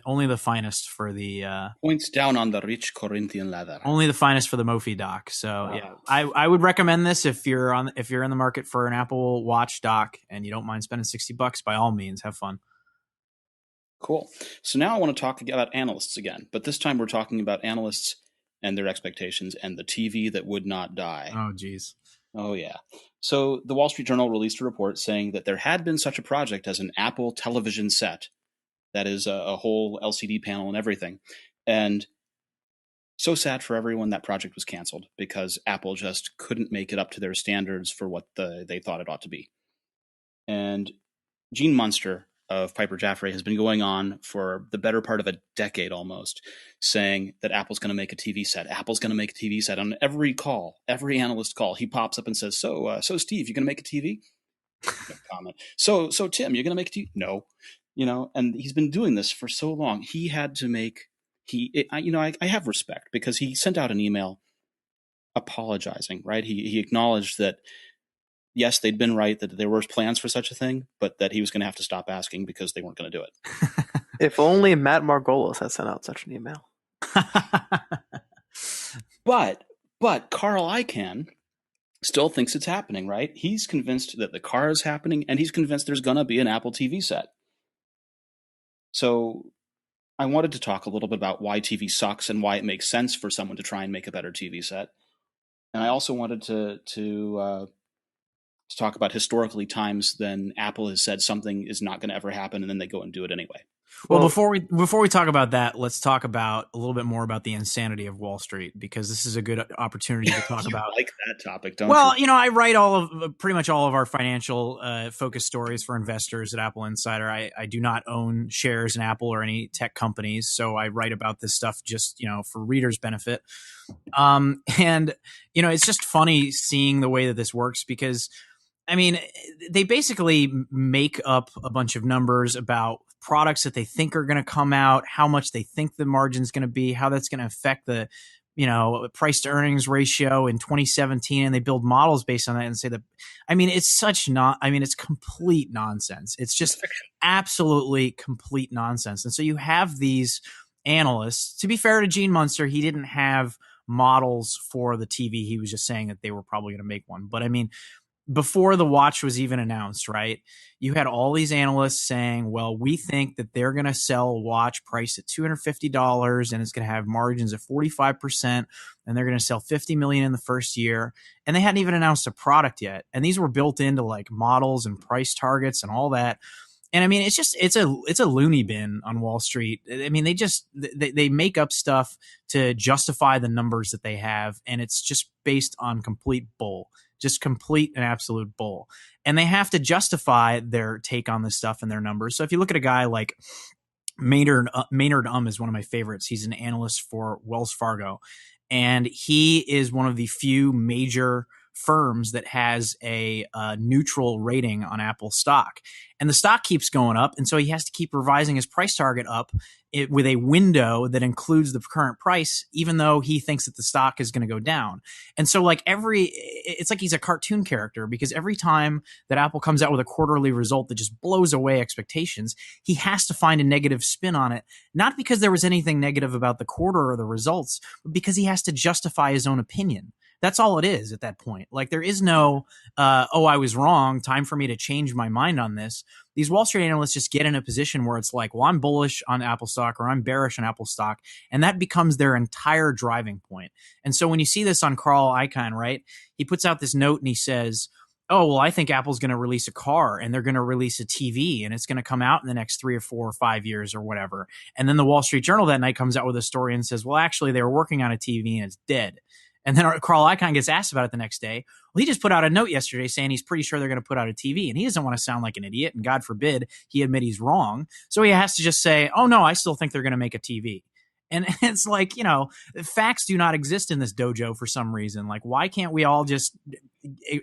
Only the finest for the points down on the rich Corinthian leather. Only the finest for the Mophie dock. So yeah, I would recommend this if you're in the market for an Apple Watch dock and you don't mind spending $60. By all means, have fun. Cool. So now I want to talk about analysts again, but this time we're talking about analysts and their expectations and the TV that would not die. Oh, geez. Oh, yeah. So the Wall Street Journal released a report saying that there had been such a project as an Apple television set. That is a whole LCD panel and everything. And so sad for everyone that project was canceled because Apple just couldn't make it up to their standards for what they thought it ought to be. And Gene Munster of Piper Jaffray has been going on for the better part of a decade almost, saying that Apple's going to make a TV set. Apple's going to make a TV set. On every call, every analyst call, he pops up and says, "So Steve, you going to make a TV?" No comment. So Tim, you're going to make a TV? No. And he's been doing this for so long. He had to make. I have respect because he sent out an email apologizing. Right? He acknowledged that. Yes, they'd been right that there were plans for such a thing, but that he was going to have to stop asking because they weren't going to do it. If only Matt Margolis had sent out such an email. But Carl Icahn still thinks it's happening, right? He's convinced that the car is happening, and he's convinced there's going to be an Apple TV set. So I wanted to talk a little bit about why TV sucks and why it makes sense for someone to try and make a better TV set. And I also wanted to talk about historically times then Apple has said something is not going to ever happen, and then they go and do it anyway. Well, before we talk about that, let's talk about a little bit more about the insanity of Wall Street, because this is a good opportunity to talk about. Like that topic, don't you? I write pretty much all of our financial focus stories for investors at AppleInsider. I do not own shares in Apple or any tech companies, so I write about this stuff just for readers' benefit. And it's just funny seeing the way that this works because. I mean, they basically make up a bunch of numbers about products that they think are going to come out, how much they think the margin is going to be, how that's going to affect the, price to earnings ratio in 2017. And they build models based on that and say that, it's complete nonsense. It's just absolutely complete nonsense. And so you have these analysts. To be fair to Gene Munster, he didn't have models for the TV. He was just saying that they were probably going to make one. But before the watch was even announced, right, you had all these analysts saying, well, we think that they're going to sell a watch priced at $250 and it's going to have margins of 45% and they're going to sell 50 million in the first year. And they hadn't even announced a product yet. And these were built into like models and price targets and all that. And it's a loony bin on Wall Street. They make up stuff to justify the numbers that they have. And it's just based on complete bull. Just complete and absolute bull. And they have to justify their take on this stuff and their numbers. So if you look at a guy like Maynard is one of my favorites. He's an analyst for Wells Fargo. And he is one of the few major firms that has a neutral rating on Apple stock. And the stock keeps going up. And so he has to keep revising his price target up with a window that includes the current price, even though he thinks that the stock is going to go down. And so it's like he's a cartoon character, because every time that Apple comes out with a quarterly result that just blows away expectations, he has to find a negative spin on it, not because there was anything negative about the quarter or the results, but because he has to justify his own opinion. That's all it is at that point. Like, there is no, I was wrong, time for me to change my mind on this. These Wall Street analysts just get in a position where it's like, well, I'm bullish on Apple stock or I'm bearish on Apple stock. And that becomes their entire driving point. And so when you see this on Carl Icahn, right, he puts out this note and he says, oh, well, I think Apple's going to release a car and they're going to release a TV and it's going to come out in the next 3 or 4 or 5 years or whatever. And then the Wall Street Journal that night comes out with a story and says, well, actually, they were working on a TV and it's dead. And then Carl Icahn gets asked about it the next day. Well, he just put out a note yesterday saying he's pretty sure they're going to put out a TV, and he doesn't want to sound like an idiot, and God forbid he admit he's wrong. So he has to just say, oh, no, I still think they're going to make a TV. And it's like, facts do not exist in this dojo for some reason. Like, why can't we all just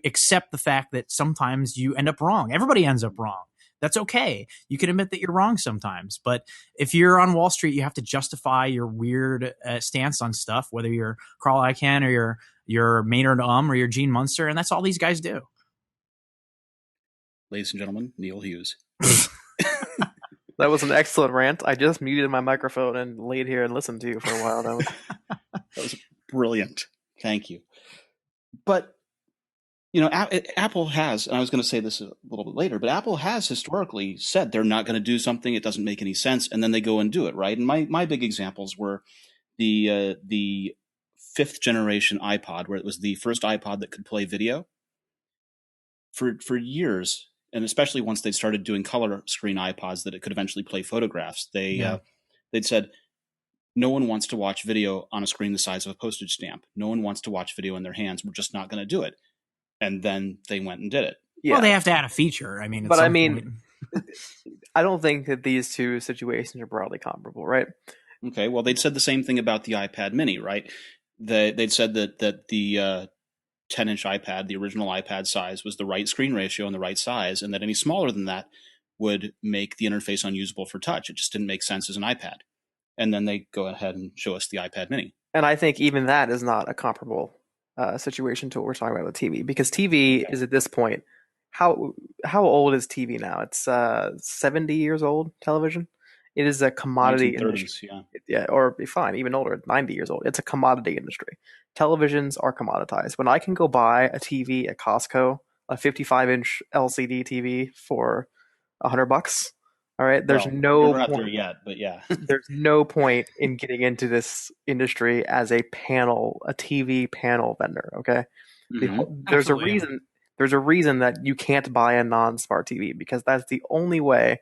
accept the fact that sometimes you end up wrong? Everybody ends up wrong. That's okay. You can admit that you're wrong sometimes. But if you're on Wall Street, you have to justify your weird stance on stuff, whether you're Carl Icahn or you're Maynard or you're Gene Munster. And that's all these guys do. Ladies and gentlemen, Neil Hughes. That was an excellent rant. I just muted my microphone and laid here and listened to you for a while. That was brilliant. Thank you. But Apple has, and I was going to say this a little bit later, but Apple has historically said they're not going to do something. It doesn't make any sense. And then they go and do it, right? And my big examples were the 5th generation iPod, where it was the first iPod that could play video. For years, and especially once they started doing color screen iPods that it could eventually play photographs, they'd said, No one wants to watch video on a screen the size of a postage stamp. No one wants to watch video in their hands. We're just not going to do it. And then they went and did it. Well, they have to add a feature. I mean, at but some I mean, point. I don't think that these two situations are broadly comparable, right? Okay, well, they'd said the same thing about the iPad mini, right? They'd said that the 10-inch iPad, the original iPad size, was the right screen ratio and the right size, and that any smaller than that would make the interface unusable for touch. It just didn't make sense as an iPad. And then they go ahead and show us the iPad mini. And I think even that is not a comparable situation to what we're talking about with TV, because TV is at this point, how old is TV now? It's 70 years old, television. It is a commodity 1930s, industry. yeah. Or fine, even older, 90 years old. It's a commodity industry. Televisions are commoditized. When I can go buy a TV at Costco, a 55-inch LCD TV for $100, all right, there's we're not there yet, but yeah. There's no point in getting into this industry as a TV panel vendor, okay? There's a reason. There's a reason that you can't buy a non-smart TV, because that's the only way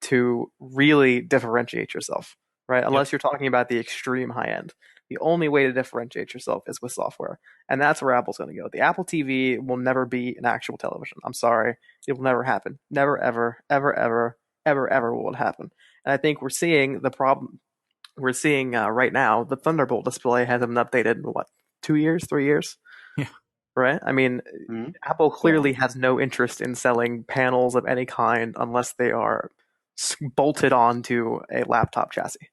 to really differentiate yourself, right? Unless you're talking about the extreme high end. The only way to differentiate yourself is with software. And that's where Apple's going to go. The Apple TV will never be an actual television. I'm sorry. It will never happen. Never, ever, ever, ever, ever, ever will it happen. And I think we're seeing the problem. We're seeing right now, the Thunderbolt display hasn't been updated in 2 years, 3 years? Yeah. Right? I mean, Apple clearly has no interest in selling panels of any kind unless they are bolted onto a laptop chassis.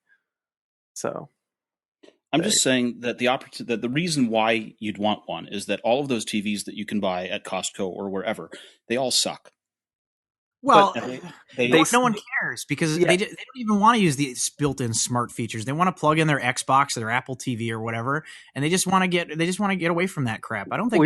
So I'm just saying that the reason why you'd want one is that all of those TVs that you can buy at Costco or wherever, they all suck. Well, no one cares, because they don't even want to use these built-in smart features. They want to plug in their Xbox or their Apple TV or whatever, and they just want to get away from that crap. I don't think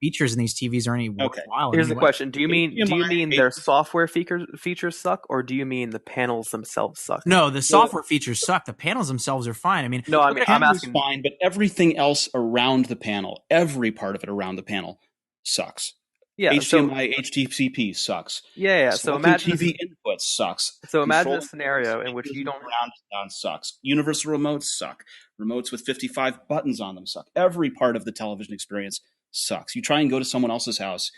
features in these TVs are any worthwhile. Here's the question: Do you mean their software features suck, or do you mean the panels themselves suck? No, the software features suck. The panels themselves are fine. I mean, I'm asking, fine, but everything else around the panel, every part of it around the panel, sucks. Yeah, HDMI, HDCP sucks. Yeah. So imagine TV input sucks. So imagine a scenario in which you don't down sucks. Universal remotes suck. Remotes with 55 buttons on them suck. Every part of the television experience sucks. You try and go to someone else's house,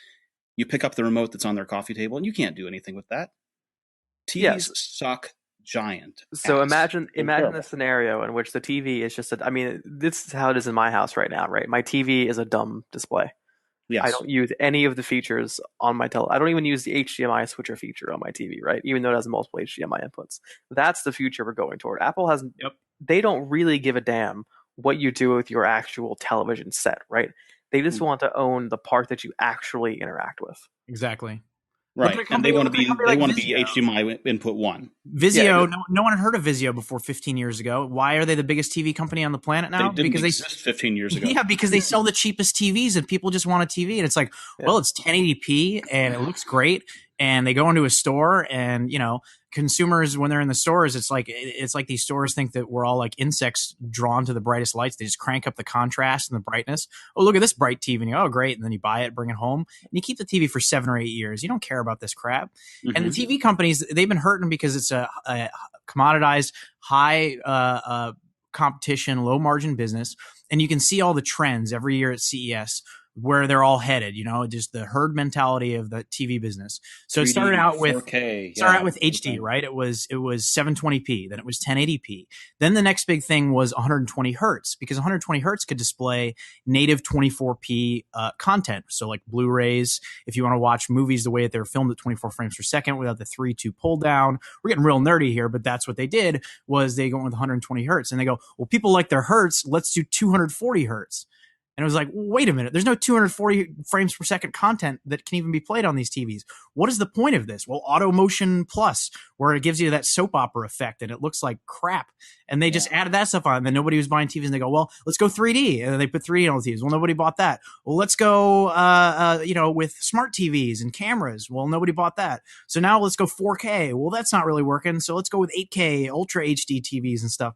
you pick up the remote that's on their coffee table, and you can't do anything with that. TVs suck giant. So imagine a scenario in which the TV is just this is how it is in my house right now, right? My TV is a dumb display. Yes. I don't use any of the features on my I don't even use the HDMI switcher feature on my TV, right? Even though it has multiple HDMI inputs. That's the future we're going toward. Apple has they don't really give a damn what you do with your actual television set, right? They just want to own the part that you actually interact with. Exactly. Right, and they want to be HDMI input one. Vizio, no one had heard of Vizio before 15 years ago. Why are they the biggest TV company on the planet now? They didn't exist 15 years ago. Yeah, because they sell the cheapest TVs, and people just want a TV. And it's like, well, it's 1080p, and it looks great. And they go into a store, and consumers, when they're in the stores, it's like these stores think that we're all like insects drawn to the brightest lights. They just crank up the contrast and the brightness. Oh, look at this bright TV, and you go, oh, great. And then you buy it, bring it home, and you keep the TV for 7 or 8 years. You don't care about this crap. Mm-hmm. And the TV companies, they've been hurting because it's a commoditized, high competition, low margin business. And you can see all the trends every year at CES, where they're all headed, just the herd mentality of the TV business. So 3D, it started out with 4K, HD, right? It was 720p, then it was 1080p. Then the next big thing was 120 hertz, because 120 hertz could display native 24p content. So like Blu-rays, if you want to watch movies the way that they're filmed at 24 frames per second without the 3:2 pull down. We're getting real nerdy here, but that's what they did, was they go with 120 hertz, and they go, well, people like their hertz, let's do 240 hertz. And it was like, wait a minute, there's no 240 frames per second content that can even be played on these TVs. What is the point of this? Well, Auto Motion Plus, where it gives you that soap opera effect and it looks like crap. And they just added that stuff on. And then nobody was buying TVs, and they go, well, let's go 3D. And then they put 3D on the TVs. Well, nobody bought that. Well, let's go, with smart TVs and cameras. Well, nobody bought that. So now let's go 4K. Well, that's not really working. So let's go with 8K, Ultra HD TVs and stuff.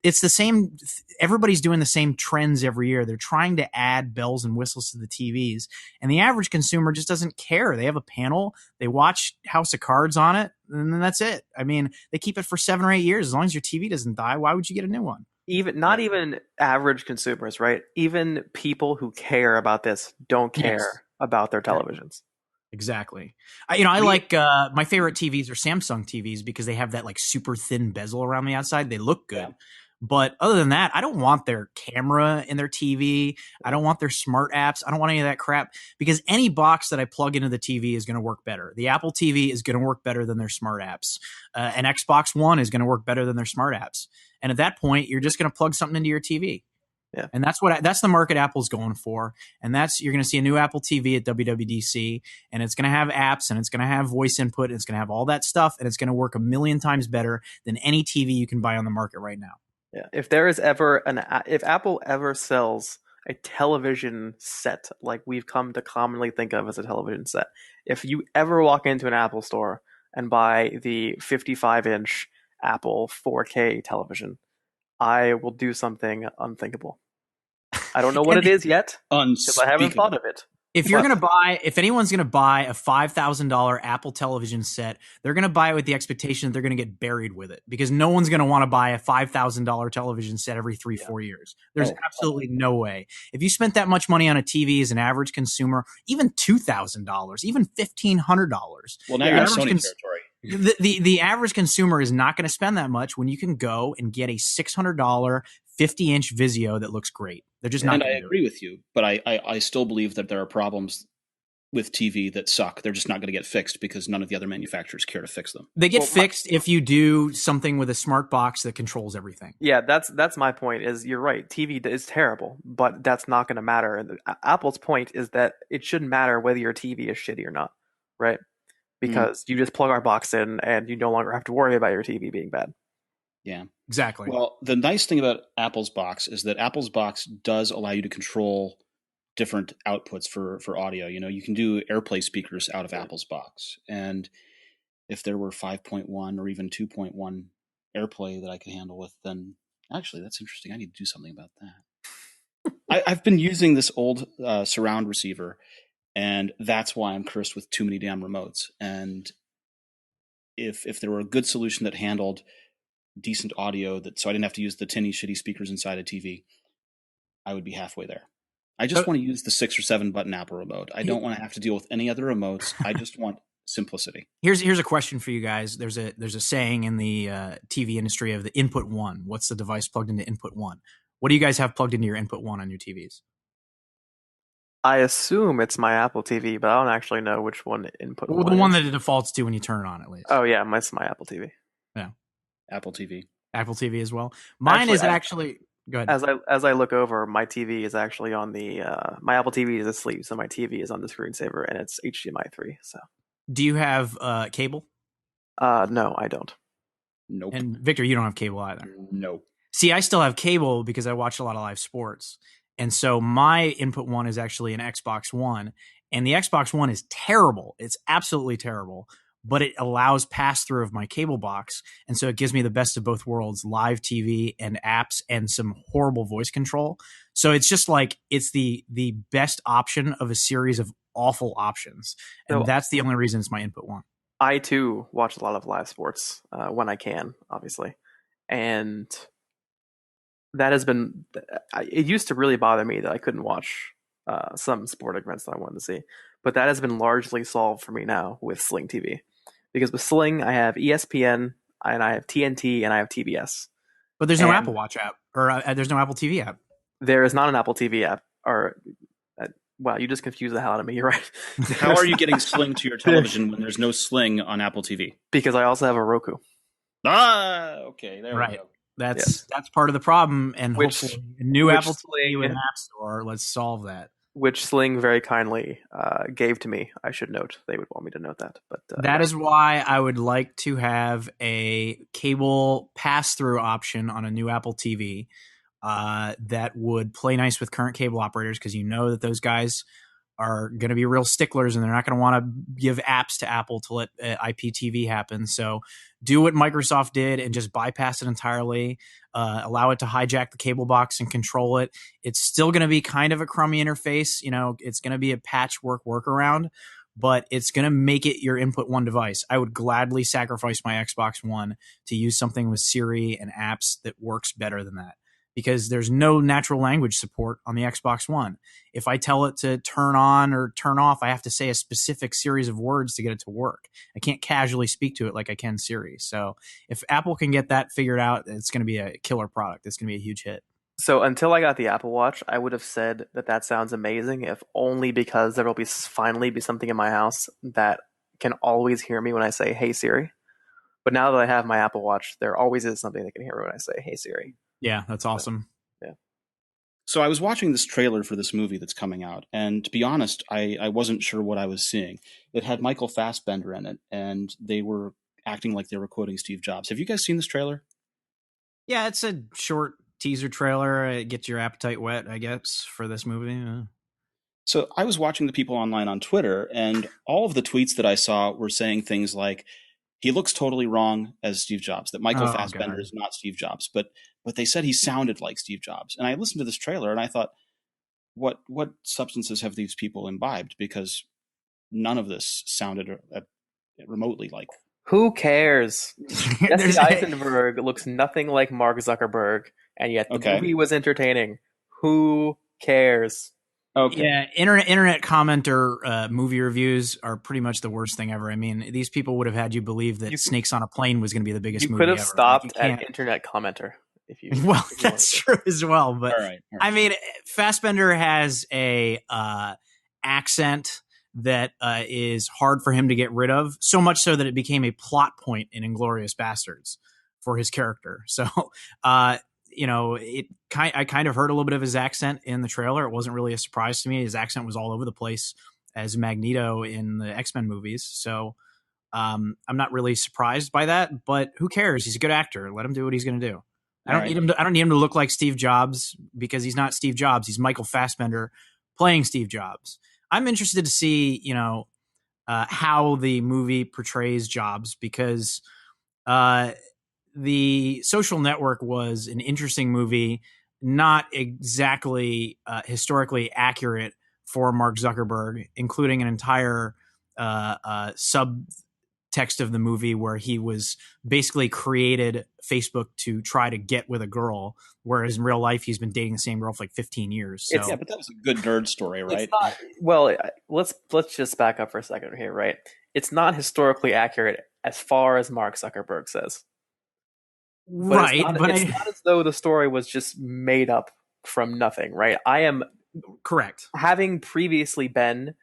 it's the same. Everybody's doing the same trends every year. They're trying to add bells and whistles to the TVs, and the average consumer just doesn't care. They have a panel, they watch House of Cards on it, and then that's it. I mean, they keep it for 7 or 8 years. As long as your TV doesn't die, why would you get a new one? Even average consumers, right? Even people who care about this don't care about their televisions. Exactly. I like my favorite TVs are Samsung TVs because they have that like super thin bezel around the outside. They look good. Yeah. But other than that, I don't want their camera in their TV. I don't want their smart apps. I don't want any of that crap because any box that I plug into the TV is going to work better. The Apple TV is going to work better than their smart apps. An Xbox One is going to work better than their smart apps. And at that point, you're just going to plug something into your TV. Yeah. And that's the market Apple's going for. And you're going to see a new Apple TV at WWDC, and it's going to have apps, and it's going to have voice input, and it's going to have all that stuff, and it's going to work a million times better than any TV you can buy on the market right now. Yeah. If there is ever if Apple ever sells a television set like we've come to commonly think of as a television set, if you ever walk into an Apple store and buy the 55-inch Apple 4K television, I will do something unthinkable. I don't know what it is yet because I haven't thought of it. If anyone's going to buy a $5,000 Apple television set, they're going to buy it with the expectation that they're going to get buried with it because no one's going to want to buy a $5,000 television set every 3-4 years. There's absolutely no way. If you spent that much money on a TV as an average consumer, even $2,000, even $1,500. Well, now you're in Sony territory. The average consumer is not going to spend that much when you can go and get a $600 50-inch Vizio that looks great. They're just not. And I agree with you, but I still believe that there are problems with TV that suck. They're just not going to get fixed because none of the other manufacturers care to fix them. They get fixed if you do something with a smart box that controls everything. Yeah, that's my point. Is you're right. TV is terrible, but that's not going to matter. And Apple's point is that it shouldn't matter whether your TV is shitty or not, right? Because you just plug our box in and you no longer have to worry about your TV being bad. Yeah, exactly. Well, the nice thing about Apple's box is that Apple's box does allow you to control different outputs for audio. You know, you can do AirPlay speakers out of Apple's box. And if there were 5.1 or even 2.1 AirPlay that I could handle with, then actually that's interesting. I need to do something about that. I've been using this old surround receiver, and that's why I'm cursed with too many damn remotes. And if there were a good solution that handled decent audio so I didn't have to use the tinny shitty speakers inside a TV, I would be halfway there. I just want to use the 6 or 7 button Apple remote. I don't want to have to deal with any other remotes. I just want simplicity. Here's a question for you guys. There's a saying in the TV industry of the input one. What's the device plugged into input one? What do you guys have plugged into your input one on your TVs? I assume it's my Apple TV, but I don't actually know which one input one. The one that it defaults to when you turn it on, at least. Oh yeah, it's my Apple TV. Yeah. Apple TV as well. Mine is actually go ahead. As I look over, my TV is actually on the my Apple TV is asleep, so my TV is on the screensaver and it's HDMI 3. So, do you have cable? No, I don't. Nope. And Victor, you don't have cable either. Nope. See, I still have cable because I watch a lot of live sports, and so my input one is actually an Xbox One, and the Xbox One is terrible. It's absolutely terrible. But it allows pass-through of my cable box. And so it gives me the best of both worlds, live TV and apps and some horrible voice control. So it's just like it's the best option of a series of awful options. And that's the only reason it's my input one. I, too, watch a lot of live sports when I can, obviously. And that has been – it used to really bother me that I couldn't watch some sporting events that I wanted to see. But that has been largely solved for me now with Sling TV. Because with Sling, I have ESPN, and I have TNT, and I have TBS. But there's no Apple Watch app, or there's no Apple TV app. There is not an Apple TV app. Wow, you just confused the hell out of me. You're right. How are you getting Sling to your television when there's no Sling on Apple TV? Because I also have a Roku. Okay. There we go. That's part of the problem, and hopefully a new Apple TV with an App Store, let's solve that. Which Sling very kindly gave to me. I should note. They would want me to note that. But that is why I would like to have a cable pass-through option on a new Apple TV that would play nice with current cable operators, because you know that those guys are going to be real sticklers, and they're not going to want to give apps to Apple to let IPTV happen. So do what Microsoft did and just bypass it entirely. Allow it to hijack the cable box and control it. It's still going to be kind of a crummy interface. It's going to be a patchwork workaround, but it's going to make it your input one device. I would gladly sacrifice my Xbox One to use something with Siri and apps that works better than that, because there's no natural language support on the Xbox One. If I tell it to turn on or turn off, I have to say a specific series of words to get it to work. I can't casually speak to it like I can Siri. So if Apple can get that figured out, it's going to be a killer product. It's going to be a huge hit. So until I got the Apple Watch, I would have said that sounds amazing, if only because there will finally be something in my house that can always hear me when I say, "Hey Siri." But now that I have my Apple Watch, there always is something that can hear me when I say, "Hey Siri." Yeah, that's awesome. Yeah. So I was watching this trailer for this movie that's coming out, and to be honest, I wasn't sure what I was seeing. It had Michael Fassbender in it, and they were acting like they were quoting Steve Jobs. Have you guys seen this trailer? Yeah, it's a short teaser trailer. It gets your appetite wet, I guess, for this movie. So I was watching the people online on Twitter, and all of the tweets that I saw were saying things like, he looks totally wrong as Steve Jobs, that Michael Fassbender is not Steve Jobs, but they said he sounded like Steve Jobs. And I listened to this trailer and I thought, what substances have these people imbibed? Because none of this sounded remotely like. Who cares? Jesse Eisenberg looks nothing like Mark Zuckerberg, and yet the movie was entertaining. Who cares? Okay. Yeah, internet commenter movie reviews are pretty much the worst thing ever. I mean, these people would have had you believe that Snakes on a Plane was going to be the biggest movie ever. You could have stopped at internet commenter. If you that's true as well. But all right. I mean, Fassbender has a accent that is hard for him to get rid of, so much so that it became a plot point in Inglourious Bastards for his character. So, I kind of heard a little bit of his accent in the trailer. It wasn't really a surprise to me. His accent was all over the place as Magneto in the X-Men movies. So I'm not really surprised by that, but who cares? He's a good actor. Let him do what he's going to do. I don't need him to look like Steve Jobs, because he's not Steve Jobs. He's Michael Fassbender playing Steve Jobs. I'm interested to see, how the movie portrays Jobs, because The Social Network was an interesting movie, not exactly historically accurate for Mark Zuckerberg, including an entire subtext of the movie where he was basically created Facebook to try to get with a girl, whereas in real life he's been dating the same girl for like 15 years. So. Yeah, but that was a good nerd story, right? Let's just back up for a second here, right? It's not historically accurate as far as Mark Zuckerberg says. But it's not as though the story was just made up from nothing, right? I am correct. Having previously been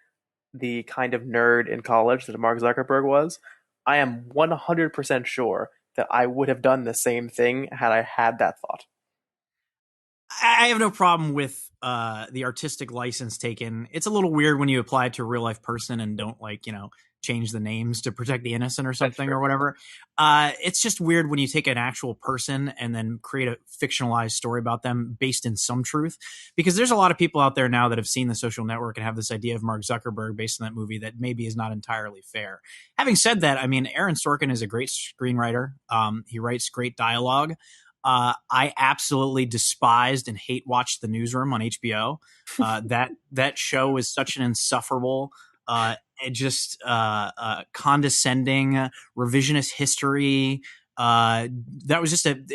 the kind of nerd in college that Mark Zuckerberg was, I am 100% sure that I would have done the same thing had I had that thought. I have no problem with the artistic license taken. It's a little weird when you apply it to a real life person and don't change the names to protect the innocent or something or whatever. It's just weird when you take an actual person and then create a fictionalized story about them based in some truth, because there's a lot of people out there now that have seen The Social Network and have this idea of Mark Zuckerberg based on that movie that maybe is not entirely fair. Having said that, I mean, Aaron Sorkin is a great screenwriter. He writes great dialogue. I absolutely despised and hate watched The Newsroom on HBO. That show is such an insufferable, condescending revisionist history. It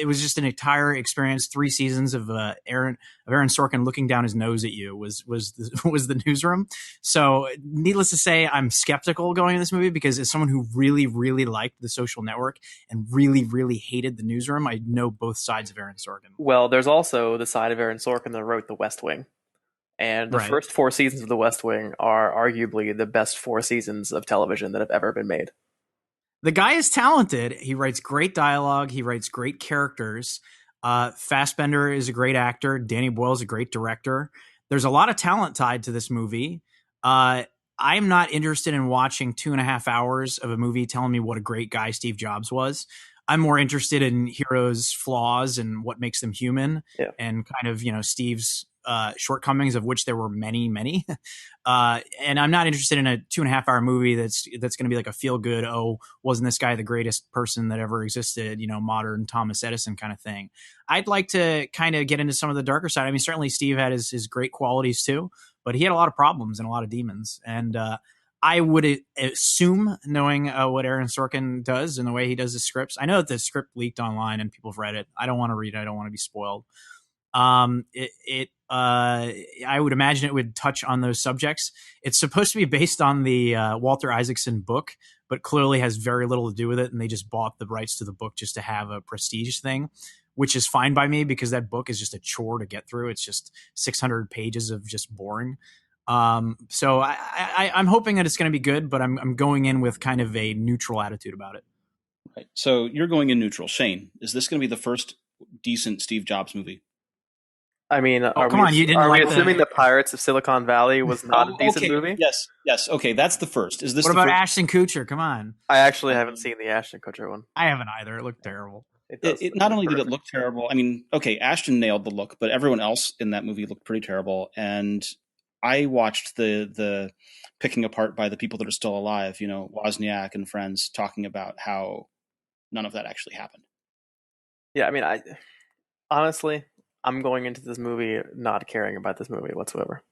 was just an entire experience. 3 seasons of Aaron Sorkin looking down his nose at you was The Newsroom. So needless to say, I'm skeptical going to this movie, because as someone who really, really liked The Social Network and really, really hated The Newsroom, I know both sides of Aaron Sorkin. Well, there's also the side of Aaron Sorkin that wrote The West Wing. And the first 4 seasons of The West Wing are arguably the best 4 seasons of television that have ever been made. The guy is talented. He writes great dialogue. He writes great characters. Fassbender is a great actor. Danny Boyle is a great director. There's a lot of talent tied to this movie. I'm not interested in watching 2.5 hours of a movie telling me what a great guy Steve Jobs was. I'm more interested in heroes' flaws and what makes them human, and kind of, Steve's shortcomings, of which there were many, many. And I'm not interested in a 2.5 hour movie that's going to be like a feel good. Oh, wasn't this guy the greatest person that ever existed? Modern Thomas Edison kind of thing. I'd like to kind of get into some of the darker side. I mean, certainly Steve had his great qualities too, but he had a lot of problems and a lot of demons. And I would assume, knowing what Aaron Sorkin does and the way he does his scripts, I know that the script leaked online and people have read it. I don't want to read it. I don't want to be spoiled. I would imagine it would touch on those subjects. It's supposed to be based on the Walter Isaacson book, but clearly has very little to do with it. And they just bought the rights to the book just to have a prestige thing, which is fine by me because that book is just a chore to get through. It's just 600 pages of just boring. So I'm hoping that it's going to be good, but I'm going in with kind of a neutral attitude about it. Right. So you're going in neutral. Shane, is this going to be the first decent Steve Jobs movie? I mean, are we assuming the Pirates of Silicon Valley was not a decent movie? Yes. Okay, that's the first. Is this? What about Ashton Kutcher? Come on. I actually haven't seen the Ashton Kutcher one. I haven't either. It looked terrible. It not only did it look terrible. I mean, okay, Ashton nailed the look, but everyone else in that movie looked pretty terrible. And I watched the picking apart by the people that are still alive. Wozniak and friends talking about how none of that actually happened. Yeah, I mean, honestly, I'm going into this movie not caring about this movie whatsoever.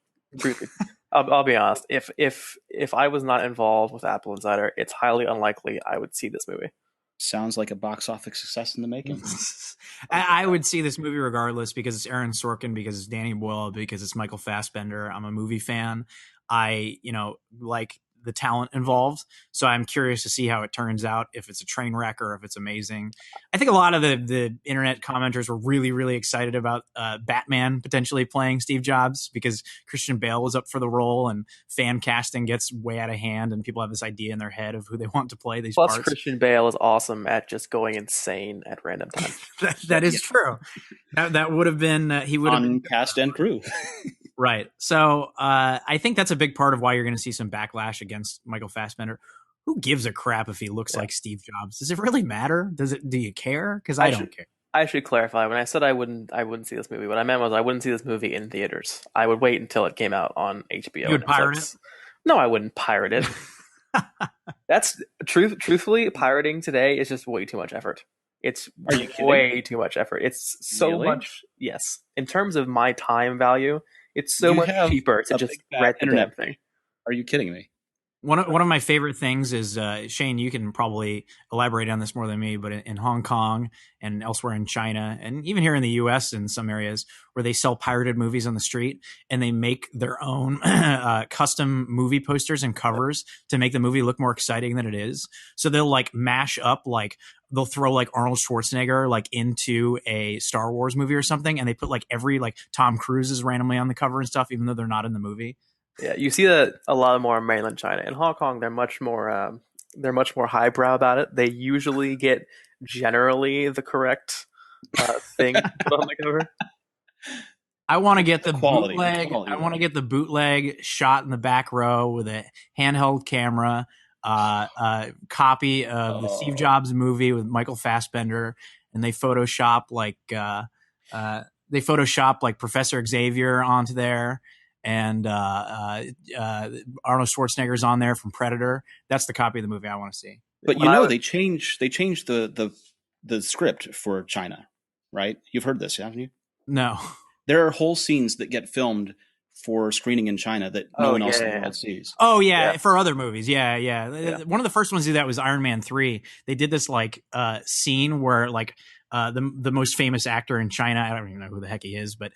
I'll be honest. If I was not involved with AppleInsider, it's highly unlikely I would see this movie. Sounds like a box office success in the making. I would see this movie regardless because it's Aaron Sorkin, because it's Danny Boyle, because it's Michael Fassbender. I'm a movie fan. I like the talent involved. So I'm curious to see how it turns out, if it's a train wreck or if it's amazing. I think a lot of the internet commenters were really, really excited about Batman potentially playing Steve Jobs because Christian Bale was up for the role, and fan casting gets way out of hand and people have this idea in their head of who they want to play these parts. Plus, Christian Bale is awesome at just going insane at random times. that is true. That would have been he would have been cast and crew. Right. So I think that's a big part of why you're going to see some backlash against Michael Fassbender. Who gives a crap if he looks like Steve Jobs? Does it really matter? Do you care? Because I don't care. I should clarify. When I said I wouldn't see this movie, what I meant was I wouldn't see this movie in theaters. I would wait until it came out on HBO. You would pirate it? No, I wouldn't pirate it. That's truthfully, pirating today is just way too much effort. It's way too much effort. It's so much. Yes. In terms of my time value, it's so much cheaper to just rent the damn thing. Are you kidding me? One of my favorite things is, Shane, you can probably elaborate on this more than me, but in Hong Kong and elsewhere in China, and even here in the US in some areas, where they sell pirated movies on the street and they make their own custom movie posters and covers to make the movie look more exciting than it is. So they'll mash up, they'll throw Arnold Schwarzenegger into a Star Wars movie or something, and they put every Tom Cruise is randomly on the cover and stuff, even though they're not in the movie. Yeah, you see that a lot more in mainland China. In Hong Kong, they're much more highbrow about it. They usually get generally the correct thing put on the cover. I want to get the bootleg. I want to get the bootleg shot in the back row with a handheld camera. Copy of the Steve Jobs movie with Michael Fassbender, and they Photoshop Professor Xavier onto there, and Arnold Schwarzenegger's on there from Predator. That's the copy of the movie I want to see. But they changed the script for China, right? You've heard this, haven't you? No. There are whole scenes that get filmed for screening in China that no one else in the world sees. Oh yeah, for other movies. Yeah. One of the first ones to do that was Iron Man 3. They did this scene where the most famous actor in China, I don't even know who the heck he is, but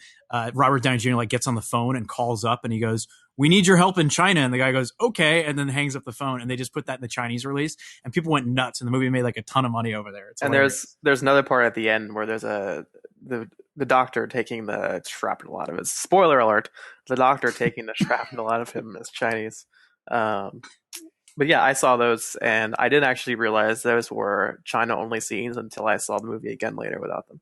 Robert Downey Jr. gets on the phone and calls up and he goes, "We need your help in China." And the guy goes, "Okay," and then hangs up the phone. And they just put that in the Chinese release, and people went nuts. And the movie made a ton of money over there. And there's another part at the end where there's the doctor taking the shrapnel out of it. Spoiler alert: the doctor taking the shrapnel out of him is Chinese. But yeah, I saw those, and I didn't actually realize those were China-only scenes until I saw the movie again later without them.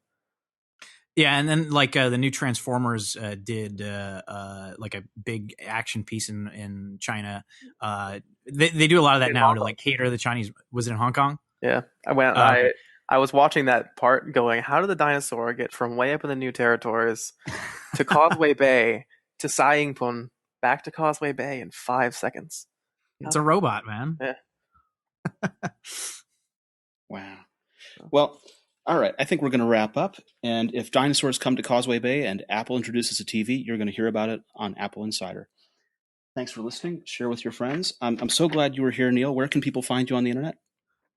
Yeah, and then the new Transformers did a big action piece in China. They do a lot of that now to cater the Chinese. Was it in Hong Kong? Yeah, I was watching that part going, how did the dinosaur get from way up in the New Territories to Causeway Bay to Saingpun back to Causeway Bay in 5 seconds? It's a robot, man. Yeah. Wow. Well, all right. I think we're going to wrap up. And if dinosaurs come to Causeway Bay and Apple introduces a TV, you're going to hear about it on Apple Insider. Thanks for listening. Share with your friends. I'm so glad you were here, Neil. Where can people find you on the internet?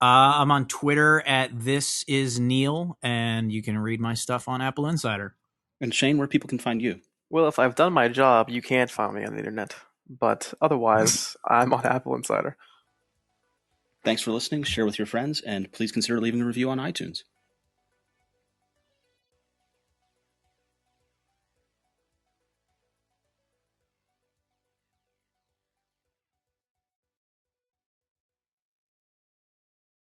I'm on Twitter at @thisisneil, and you can read my stuff on Apple Insider. And Shane, where people can find you? Well, if I've done my job, you can't find me on the internet. But otherwise, I'm on Apple Insider. Thanks for listening. Share with your friends, and please consider leaving a review on iTunes.